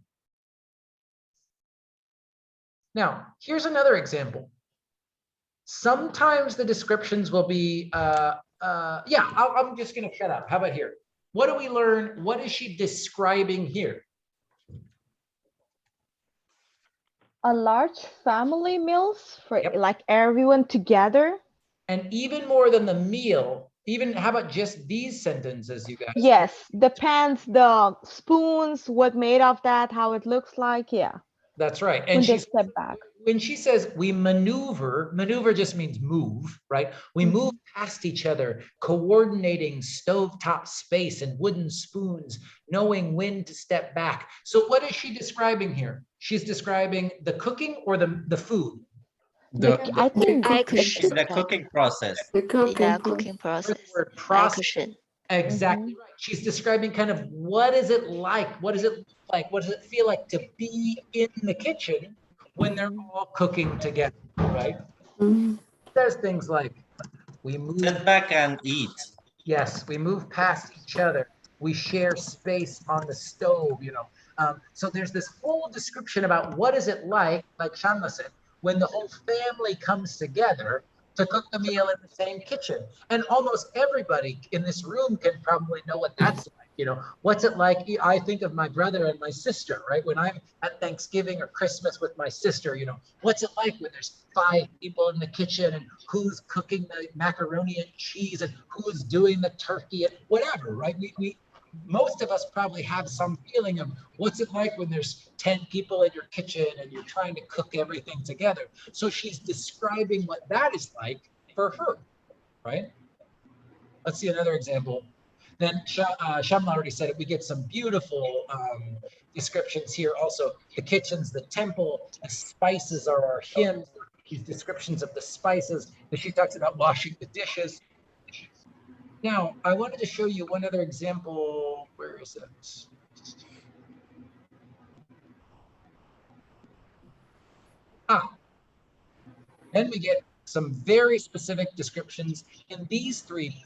Now, here's another example. Sometimes the descriptions will be, I'm just gonna shut up. How about here? What do we learn? What is she describing here? A large family meals for like everyone together. And even more than the meal, even how about just these sentences, you guys? Yes, the pans, the spoons, what made of that, how it looks like. Yeah. That's right. And just step back. When she says we maneuver just means move, right? We move past each other, coordinating stovetop space and wooden spoons, knowing when to step back. So what is she describing here? She's describing the cooking or the food? I think The cooking process. The cooking process. Word process. Exactly right. She's describing kind of what is it like? What does it look like? What does it feel like to be in the kitchen when they're all cooking together, right? There's things like we move. Sit back and eat. Yes, we move past each other. We share space on the stove, you know. So there's this whole description about what is it like Shanla said, when the whole family comes together to cook the meal in the same kitchen. And almost everybody in this room can probably know what that's like. You know, what's it like? I think of my brother and my sister, right? When I'm at Thanksgiving or Christmas with my sister, you know, what's it like when there's 5 people in the kitchen and who's cooking the macaroni and cheese and who's doing the turkey and whatever, right? Most of us probably have some feeling of what's it like when there's 10 people in your kitchen and you're trying to cook everything together. So she's describing what that is like for her, right? Let's see another example. Then Shamla already said it. We get some beautiful descriptions here also. The kitchen's the temple, the spices are our hymns, these descriptions of the spices. And she talks about washing the dishes. Now, I wanted to show you one other example. Where is it? Then we get some very specific descriptions in these 3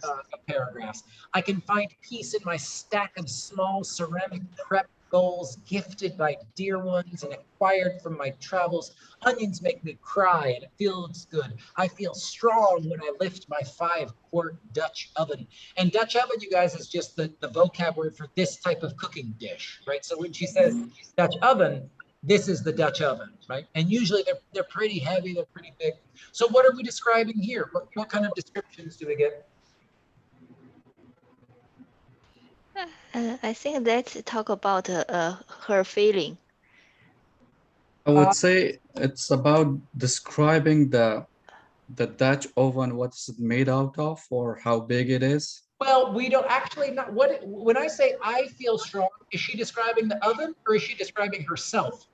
paragraphs. I can find peace in my stack of small ceramic prep bowls gifted by dear ones and acquired from my travels. Onions make me cry and it feels good. I feel strong when I lift my 5-quart Dutch oven. And Dutch oven, you guys, is just the vocab word for this type of cooking dish, right? So when she says Dutch oven, this is the Dutch oven, right? And usually they're pretty heavy, they're pretty big. So what are we describing here? What kind of descriptions do we get? I think let's talk about her feeling. I would say it's about describing the Dutch oven, what is it made out of, or how big it is. Well, we don't actually not when I say I feel strong, is she describing the oven or is she describing herself?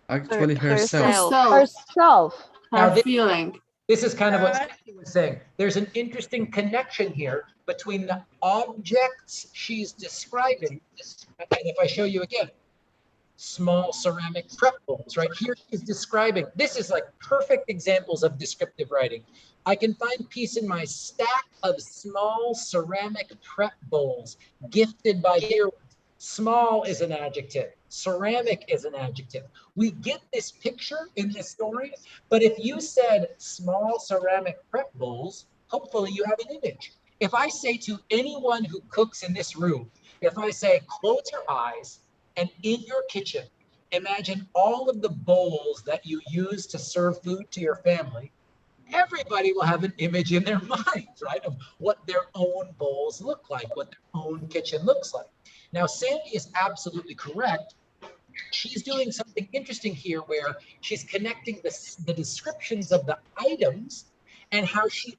Actually, herself. Herself. Now, feeling. This is kind of what Sandy was saying. There's an interesting connection here between the objects she's describing. And if I show you again, small ceramic prep bowls, right? Here she's describing, this is like perfect examples of descriptive writing. I can find peace in my stack of small ceramic prep bowls gifted by dear ones. Small is an adjective. Ceramic is an adjective. We get this picture in this story, but if you said small ceramic prep bowls, hopefully you have an image. If I say to anyone who cooks in this room, if I say, close your eyes and in your kitchen, imagine all of the bowls that you use to serve food to your family, everybody will have an image in their minds, right, of what their own bowls look like, what their own kitchen looks like. Now, Sandy is absolutely correct. She's doing something interesting here where she's connecting the descriptions of the items and how she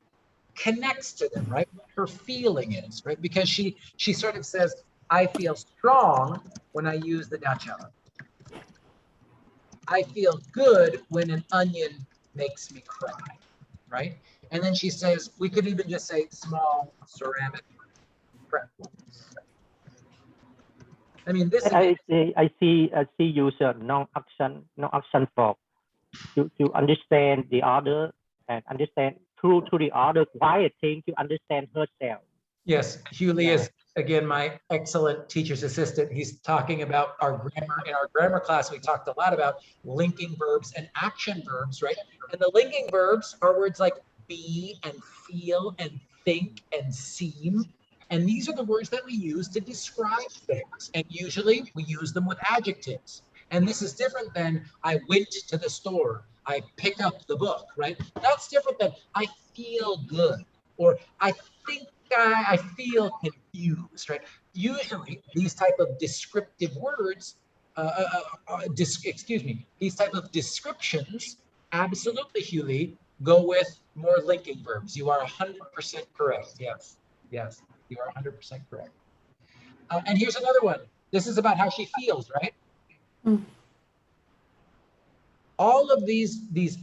connects to them, right? What her feeling is, right? Because she sort of says, I feel strong when I use the Dutch oven. I feel good when an onion makes me cry, right? And then she says, we could even just say small ceramic prep bowls. I mean, this. I see use a non-action verb to understand the other and understand to the other quiet thing to understand herself. Yes, Huli Yeah. is, again, my excellent teacher's assistant. He's talking about our grammar. In our grammar class, we talked a lot about linking verbs and action verbs, right? And the linking verbs are words like be and feel and think and seem. And these are the words that we use to describe things. And usually we use them with adjectives. And this is different than I went to the store, I pick up the book, right? That's different than I feel good, or I think I feel confused, right? Usually these type of descriptive words, these type of descriptions, absolutely, Huli, go with more linking verbs. You are 100% correct. Yes, yes, you are 100% correct. And here's another one. This is about how she feels, right? All of these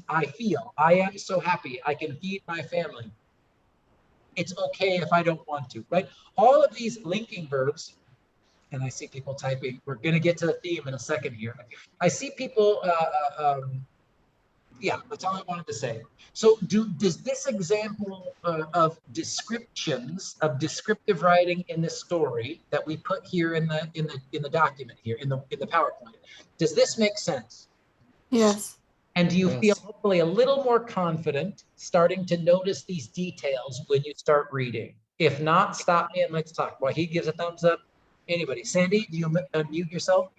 I feel, I am so happy, I can feed my family. It's okay if I don't want to, right? All of these linking verbs, and I see people typing, we're gonna get to the theme in a second here. I see people, yeah, that's all I wanted to say. So does this example of descriptions, of descriptive writing in the story that we put here in the document here, in the PowerPoint, does this make sense? Yes. And do you feel hopefully a little more confident starting to notice these details when you start reading? If not, stop me and let's talk. Well, he gives a thumbs up. Anybody? Sandy, do you unmute yourself?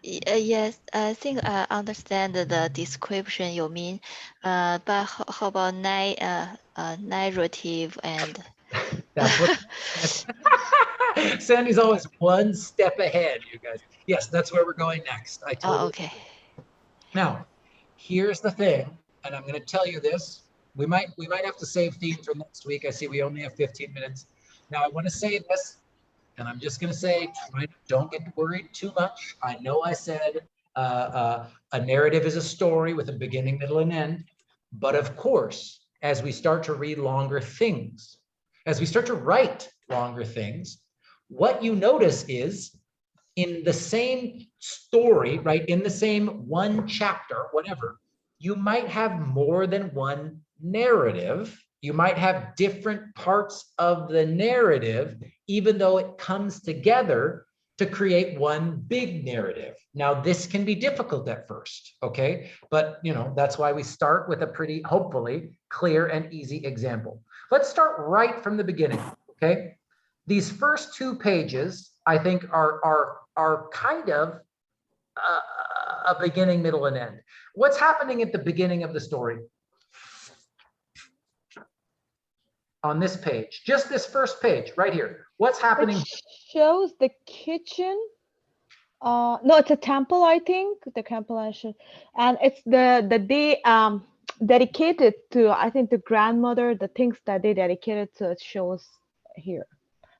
Yes, I think I understand the description you mean, but how about narrative and That's what Sandy's always one step ahead, you guys. Yes, that's where we're going next. I totally okay. Now, here's the thing, and I'm going to tell you this. We might have to save theme for next week. I see we only have 15 minutes. Now, I want to say this, and I'm just going to say, don't get worried too much. I know I said a narrative is a story with a beginning, middle, and end. But of course, as we start to read longer things, as we start to write longer things, what you notice is in the same story, right, in the same one chapter, whatever, you might have more than one narrative. You might have different parts of the narrative, even though it comes together to create one big narrative. Now, this can be difficult at first, okay? But, you know, that's why we start with a pretty, hopefully, clear and easy example. Let's start right from the beginning, okay? These first 2 pages, I think, are kind of a beginning, middle, and end. What's happening at the beginning of the story? On this page, just this first page right here. What's happening? It shows the kitchen. No, it's a temple, I think, the compilation, and it's the day dedicated to, I think, the grandmother, the things that they dedicated to. It shows here.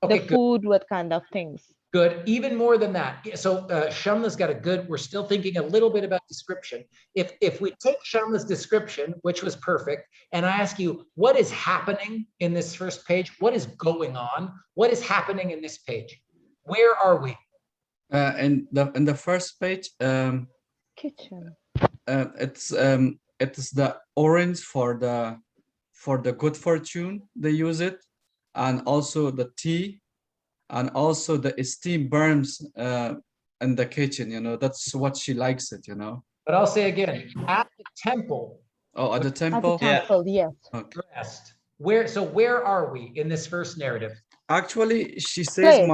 Okay, the food, what kind of things. Good. Even more than that. So Shamla's got a good, we're still thinking a little bit about description. If we take Shamla's description, which was perfect, and I ask you, what is happening in this first page? What is going on? What is happening in this page? Where are we? In the first page, kitchen. It's the orange for the good fortune. They use it, and also the tea, and also the steam burns in the kitchen. You know, that's what she likes it. You know. But I'll say again, at the temple. Oh, at the temple. At the temple, yes. Okay. Where are we in this first narrative? Actually, she says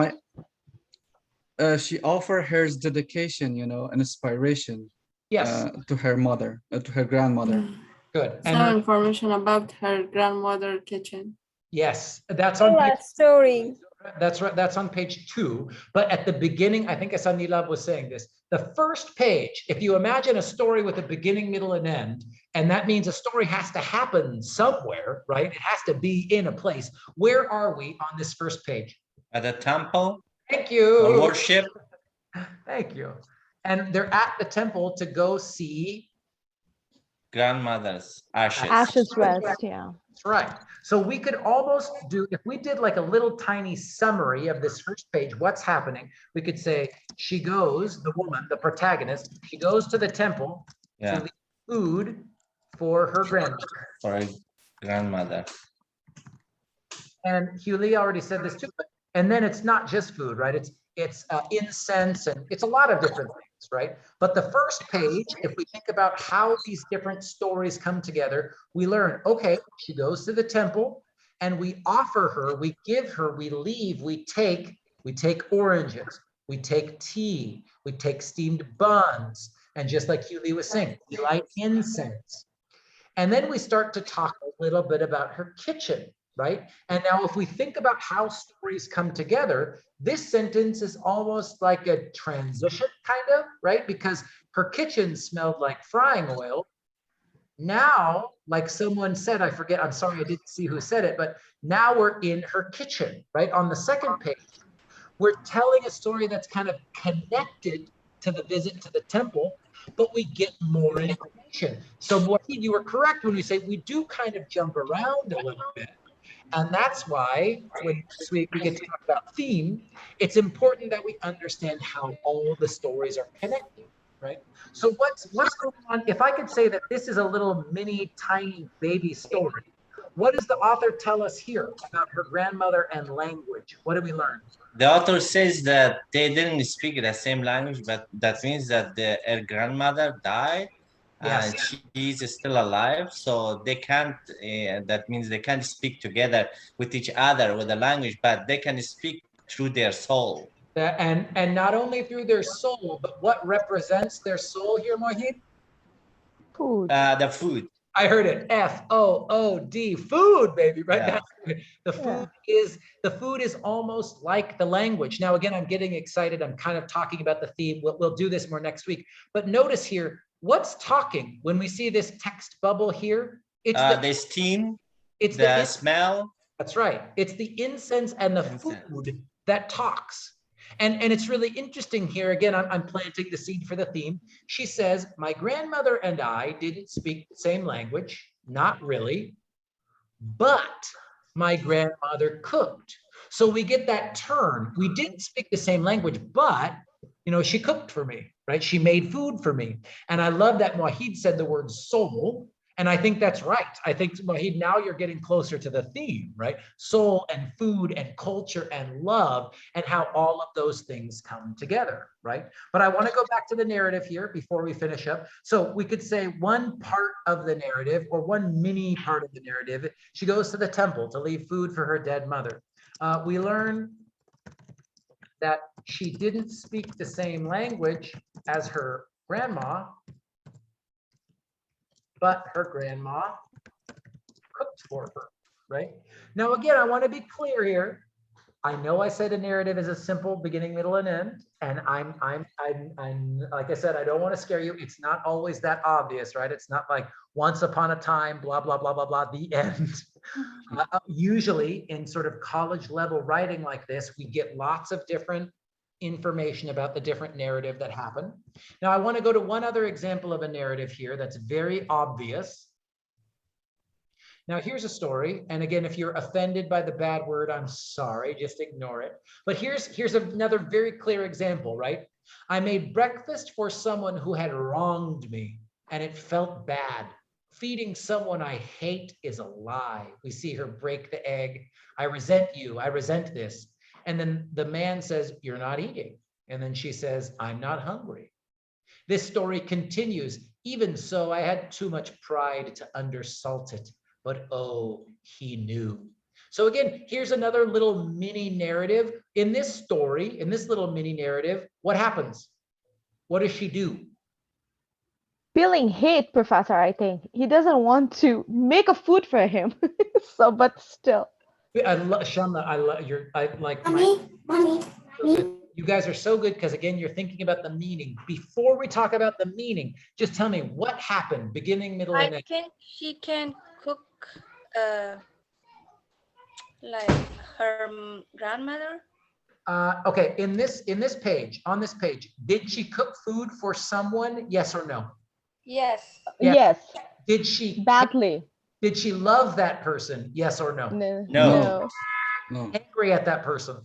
she offered her dedication, you know, an inspiration. Yes. To her mother, to her grandmother. Good. And some information about her grandmother kitchen. Yes, that's on page, story. That's right. That's on page 2. But at the beginning, I think Asanilab was saying this. The first page, if you imagine a story with a beginning, middle, and end, and that means a story has to happen somewhere, right? It has to be in a place. Where are we on this first page? At the temple. Thank you. The worship. Thank you. And they're at the temple to go see grandmother's ashes. Ashes rest, yeah. That's right. So we could almost do, if we did like a little tiny summary of this first page, what's happening, we could say she goes, the woman, the protagonist, she goes to the temple to leave food for her grandmother. For Grandmother. And Hugh Lee already said this too, but, and then it's not just food, right? It's incense and it's a lot of different things, right? But the first page, if we think about how these different stories come together, we learn, okay, she goes to the temple and we offer her, we give her, we leave, we take oranges, we take tea, we take steamed buns, and just like Hugh Lee was saying, we light incense. And then we start to talk a little bit about her kitchen, right? And now if we think about how stories come together, this sentence is almost like a transition kind of, right? Because her kitchen smelled like frying oil. Now, like someone said, I forget, I'm sorry, I didn't see who said it, but now we're in her kitchen, right? On the second page, we're telling a story that's kind of connected to the visit to the temple, but we get more information. So Mohit, you were correct when you say we do kind of jump around a little bit. And that's why when we get to talk about theme, it's important that we understand how all the stories are connected, right? So what's going on? If I could say that this is a little mini tiny baby story, what does the author tell us here about her grandmother and language? What do we learn? The author says that they didn't speak the same language, but that means that her grandmother died. Yes. And she's still alive, so they can't. That means they can't speak together with each other with the language, but they can speak through their soul. And not only through their soul, but what represents their soul here, Mohit? Food. The food. I heard it. F-O-O-D, food, baby, right? Yeah. The food is almost like the language. Now, again, I'm getting excited. I'm kind of talking about the theme. We'll do this more next week. But notice here, what's talking when we see this text bubble here? It's the steam, it's the smell. That's right. It's the incense and the food that talks. And it's really interesting here. Again, I'm planting the seed for the theme. She says, my grandmother and I didn't speak the same language, not really, but my grandmother cooked. So we get that turn. We didn't speak the same language, but she cooked for me, right? She made food for me. And I love that Wahid said the word soul. And I think that's right. I think, Wahid, now you're getting closer to the theme, right? Soul and food and culture and love and how all of those things come together, right? But I want to go back to the narrative here before we finish up. So we could say one part of the narrative or one mini part of the narrative, she goes to the temple to leave food for her dead mother. We learn that she didn't speak the same language as her grandma, but her grandma cooked for her, right? Now, again, I want to be clear here. I know I said a narrative is a simple beginning, middle, and end, and I'm like I said, I don't want to scare you. It's not always that obvious, right? It's not like once upon a time, blah, blah, blah, blah, blah, the end. Usually in sort of college level writing like this, we get lots of different information about the different narrative that happened. Now, I want to go to one other example of a narrative here that's very obvious. Now, here's a story. And again, if you're offended by the bad word, I'm sorry, just ignore it. But here's another very clear example, right? I made breakfast for someone who had wronged me, and it felt bad. Feeding someone I hate is a lie. We see her break the egg. I resent you. I resent this. And then the man says, you're not eating. And then she says, I'm not hungry. This story continues. Even so, I had too much pride to undersalt it. But oh, he knew. So again, here's another little mini narrative. In this story, in this little mini narrative, what happens? What does she do? Feeling hate, Professor, I think. He doesn't want to make a food for him. So, but still. I love Shamla. I love your. I like. Mommy. You guys are so good because again, you're thinking about the meaning. Before we talk about the meaning, just tell me what happened, beginning, middle, and end. I think she can cook like her grandmother. Okay, on this page, did she cook food for someone? Yes or no? Yes. Yes. Did she badly? Did she love that person? Yes or no? No. Angry at that person?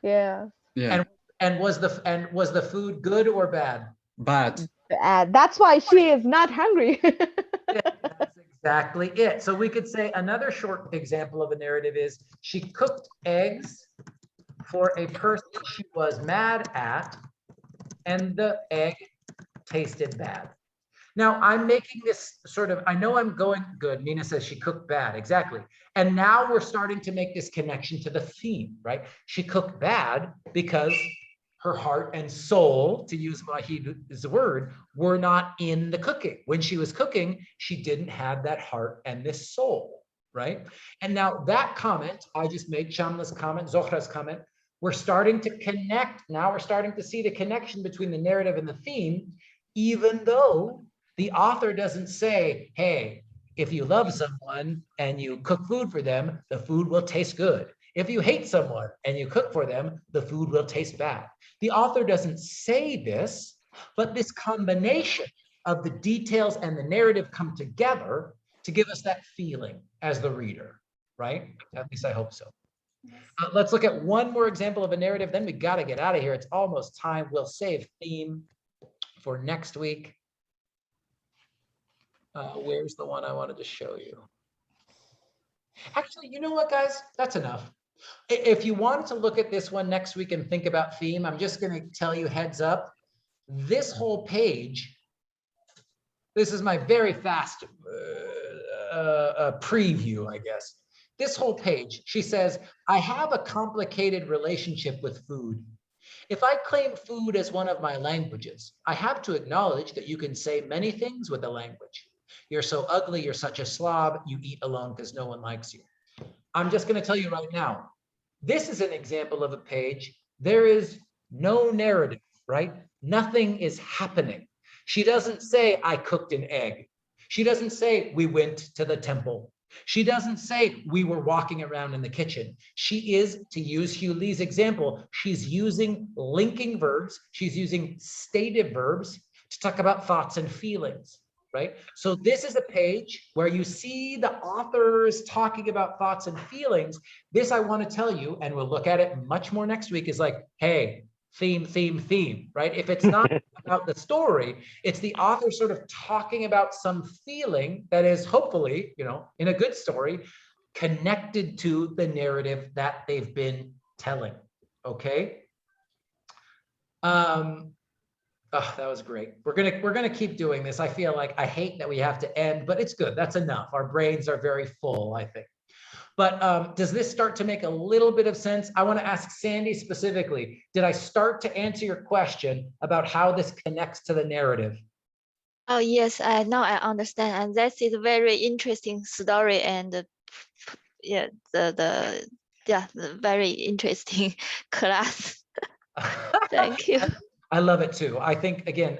Yeah. Yeah. And was the food good or bad? Bad. That's why she is not hungry. That's exactly it. So we could say another short example of a narrative is she cooked eggs for a person she was mad at, and the egg tasted bad. Now I'm making this sort of, I know I'm going good. Nina says she cooked bad, exactly. And now we're starting to make this connection to the theme, right? She cooked bad because her heart and soul, to use Wahid's word, were not in the cooking. When she was cooking, she didn't have that heart and this soul, right? And now that comment, I just made Shamla's comment, Zohra's comment, we're starting to connect. Now we're starting to see the connection between the narrative and the theme, even though the author doesn't say, hey, if you love someone and you cook food for them, the food will taste good. If you hate someone and you cook for them, the food will taste bad. The author doesn't say this, but this combination of the details and the narrative come together to give us that feeling as the reader, right? At least I hope so. Let's look at one more example of a narrative, then we got to get out of here. It's almost time. We'll save theme for next week. Where's the one I wanted to show you? Actually, you know what, guys? That's enough. If you want to look at this one next week and think about theme, I'm just going to tell you heads up. This whole page, this is my very fast preview, I guess. This whole page, she says, I have a complicated relationship with food. If I claim food as one of my languages, I have to acknowledge that you can say many things with a language. You're so ugly, you're such a slob, you eat alone because no one likes you. I'm just going to tell you right now, this is an example of a page. There is no narrative, right? Nothing is happening. She doesn't say, I cooked an egg. She doesn't say, we went to the temple. She doesn't say, we were walking around in the kitchen. She is, to use Hugh Lee's example, she's using linking verbs. She's using stative verbs to talk about thoughts and feelings, right? So this is a page where you see the authors talking about thoughts and feelings. This I want to tell you, and we'll look at it much more next week, is like, hey, theme, theme, theme, right? If it's not about the story, it's the author sort of talking about some feeling that is hopefully, you know, in a good story, connected to the narrative that they've been telling, okay? Oh, that was great. We're gonna keep doing this. I feel like I hate that we have to end, but it's good. That's enough. Our brains are very full, I think. But does this start to make a little bit of sense? I want to ask Sandy specifically, did I start to answer your question about how this connects to the narrative? Oh, yes, now I understand. And that is a very interesting story. And yeah, the very interesting class. Thank you. I love it too. I think, again,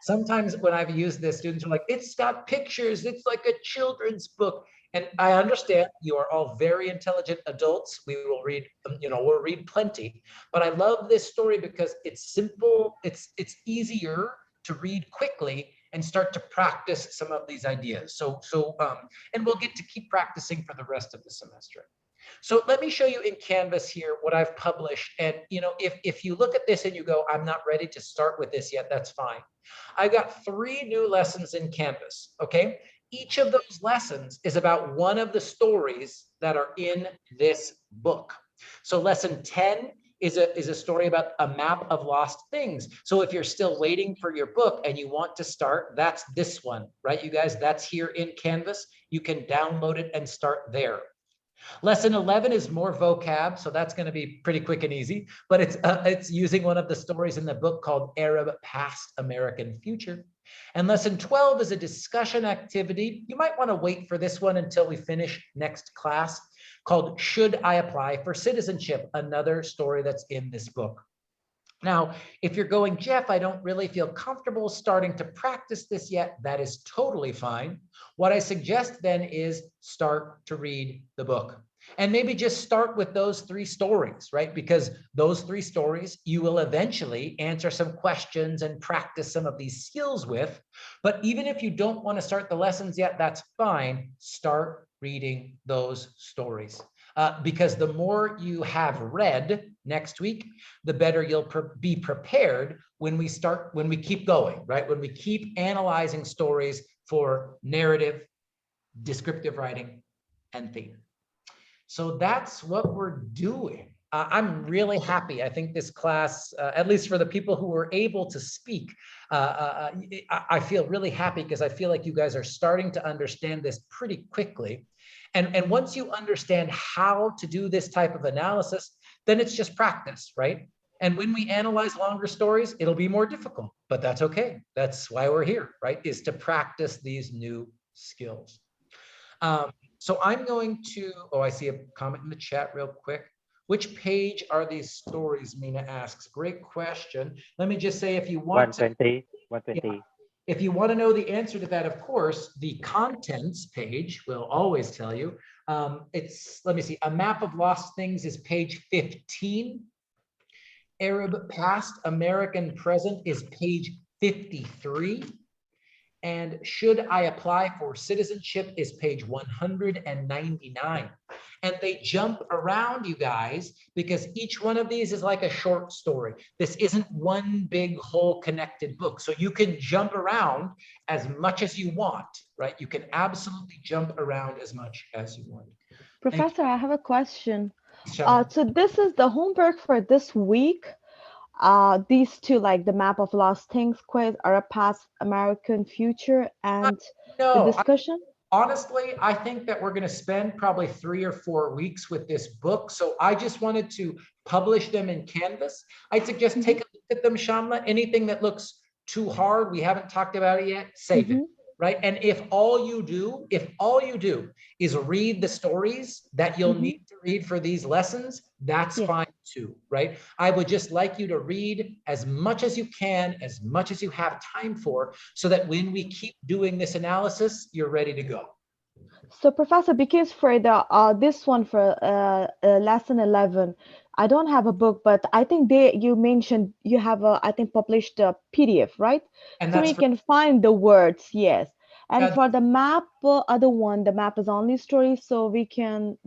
sometimes when I've used this, students are like, it's got pictures, it's like a children's book. And I understand you are all very intelligent adults. We will read, you know, we'll read plenty. But I love this story because it's simple, it's easier to read quickly and start to practice some of these ideas. And we'll get to keep practicing for the rest of the semester. So let me show you in Canvas here what I've published. And you know, if you look at this and you go, I'm not ready to start with this yet, that's fine. I've got 3 new lessons in Canvas, okay? Each of those lessons is about one of the stories that are in this book. So lesson 10 is a story about a map of lost things. So if you're still waiting for your book and you want to start, that's this one, right? You guys, that's here in Canvas. You can download it and start there. Lesson 11 is more vocab, so that's going to be pretty quick and easy, but it's using one of the stories in the book called Arab Past, American Future. And lesson 12 is a discussion activity. You might want to wait for this one until we finish next class, called Should I Apply for Citizenship? Another story that's in this book. Now, if you're going, Jeff, I don't really feel comfortable starting to practice this yet, that is totally fine. What I suggest then is start to read the book. And maybe just start with those 3 stories, right? Because those 3 stories, you will eventually answer some questions and practice some of these skills with. But even if you don't want to start the lessons yet, that's fine. Start reading those stories. Because the more you have read next week, the better you'll be prepared when we keep going, right? When we keep analyzing stories for narrative, descriptive writing, and theme. So that's what we're doing. I'm really happy. I think this class, at least for the people who were able to speak, I feel really happy because I feel like you guys are starting to understand this pretty quickly. And once you understand how to do this type of analysis, then it's just practice, right? And when we analyze longer stories, it'll be more difficult, but that's okay. That's why we're here, right? Is to practice these new skills. So I'm going to, oh, I see a comment in the chat real quick. Which page are these stories, Mina asks. Great question. Let me just say, if you want 120, to, 120. yeah, if you want to know the answer to that, of course, the contents page will always tell you. It's, let me see, a map of lost things is page 15. Arab past, American present is page 53. And should I apply for citizenship is page 199. And they jump around, you guys, because each one of these is like a short story. This isn't one big whole connected book. So you can jump around as much as you want, right? You can absolutely jump around as much as you want. Professor, I have a question. Shamla. So this is the homework for this week. These two, like the map of lost things quiz, are a past, American future, and the discussion. Honestly, I think that we're going to spend probably 3 or 4 weeks with this book. So I just wanted to publish them in Canvas. I'd suggest take a look at them, Shamla. Anything that looks too hard, we haven't talked about it yet, save it. Right. And if all you do is read the stories that you'll need to read for these lessons, that's fine too. Right. I would just like you to read as much as you can, as much as you have time for, so that when we keep doing this analysis, you're ready to go. So Professor, because for the this one for lesson 11, I don't have a book, but I think you mentioned you have a, I think, published a PDF, right? And so that's we can find the words, yes. And Yeah, for the map, other one, the map is only story, so we can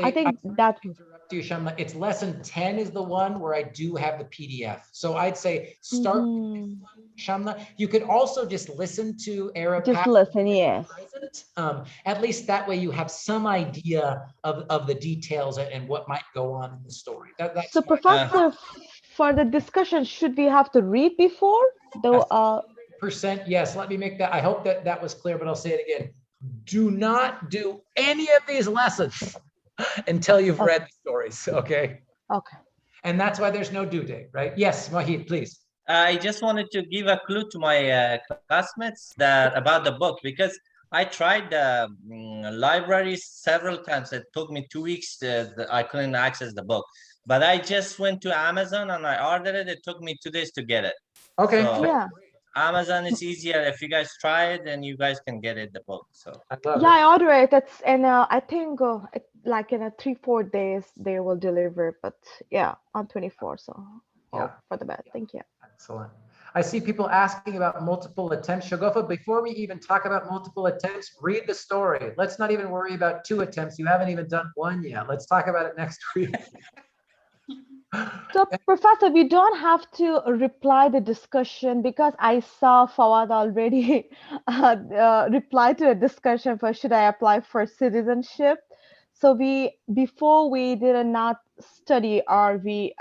I think that interrupt you, Shamla. It's lesson 10 is the one where I do have the PDF. So I'd say start with this one, Shamla. You could also just listen to Arab just listen, yes. present. At least that way you have some idea of the details and what might go on in the story. That's So Professor, for the discussion, should we have to read before? Though, 100% yes. Let me make that. I hope that that was clear, but I'll say it again. Do not do any of these lessons until you've read the stories, okay? Okay. And that's why there's no due date, right? Yes, Mahid, please. I just wanted to give a clue to my classmates that about the book, because I tried the library several times. It took me 2 weeks. I couldn't access the book, but I just went to Amazon and I ordered it. It took me 2 days to get it. Okay. So yeah. Amazon is easier. If you guys try it, then you guys can get it the book. So I order it. It's and I think like in 3-4 days they will deliver. But yeah, on 24. So Yeah. for the best. Thank you. Excellent. I see people asking about multiple attempts. Shagofa, before we even talk about multiple attempts, read the story. Let's not even worry about 2 attempts. You haven't even done 1 yet. Let's talk about it next week. So Professor, we don't have to reply the discussion because I saw Fawad already reply to a discussion for should I apply for citizenship. So before we did not study or we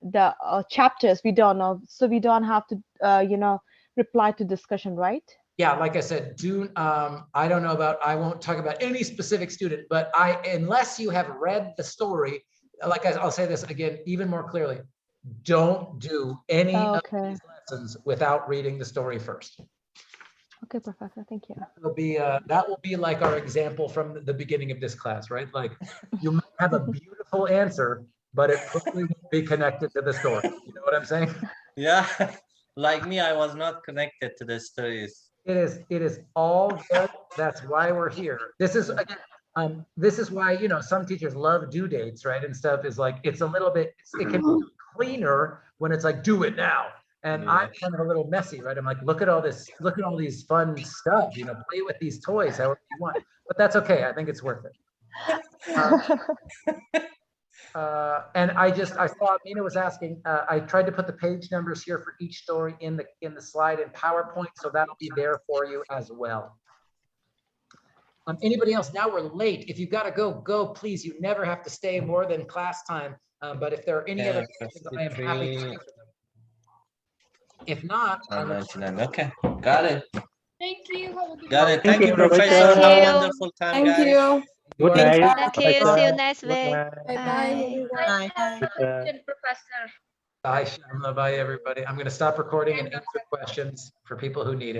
the chapters, we don't know, so we don't have to reply to discussion, right? Yeah, like I said, I don't know about, I won't talk about any specific student, but unless you have read the story, like I'll say this again, even more clearly, don't do any of these lessons without reading the story first. Okay, Professor, thank you. That will be like our example from the beginning of this class, right? Like you might have a beautiful answer, but it probably won't be connected to the story. You know what I'm saying? yeah, like me, I was not connected to the stories. It is all good. That's why we're here. This is again, this is why, some teachers love due dates, right? And stuff is like, it's a little bit, it can be cleaner when it's like, do it now. And I'm kind of a little messy, right? I'm like, look at all this, look at all these fun stuff, play with these toys however you want. But that's okay. I think it's worth it. And I saw Mina was asking, I tried to put the page numbers here for each story in the slide in PowerPoint, so that'll be there for you as well. Anybody else? Now we're late. If you gotta go, go, please. You never have to stay more than class time. But if there are any other questions, I am happy to answer them. If not, I look forward 99. Okay, got it. Thank you. Have a good Got day. it. Thank you, Professor. Professor. Thank Have a you. wonderful time, Thank guys. you. Good You are night, Thank you. See you Professor. next Good week. night. Bye bye, Bye. everyone. Bye, Bye. Professor. Bye, Shamla. Bye, everybody. I'm going to stop recording and answer questions for people who need it.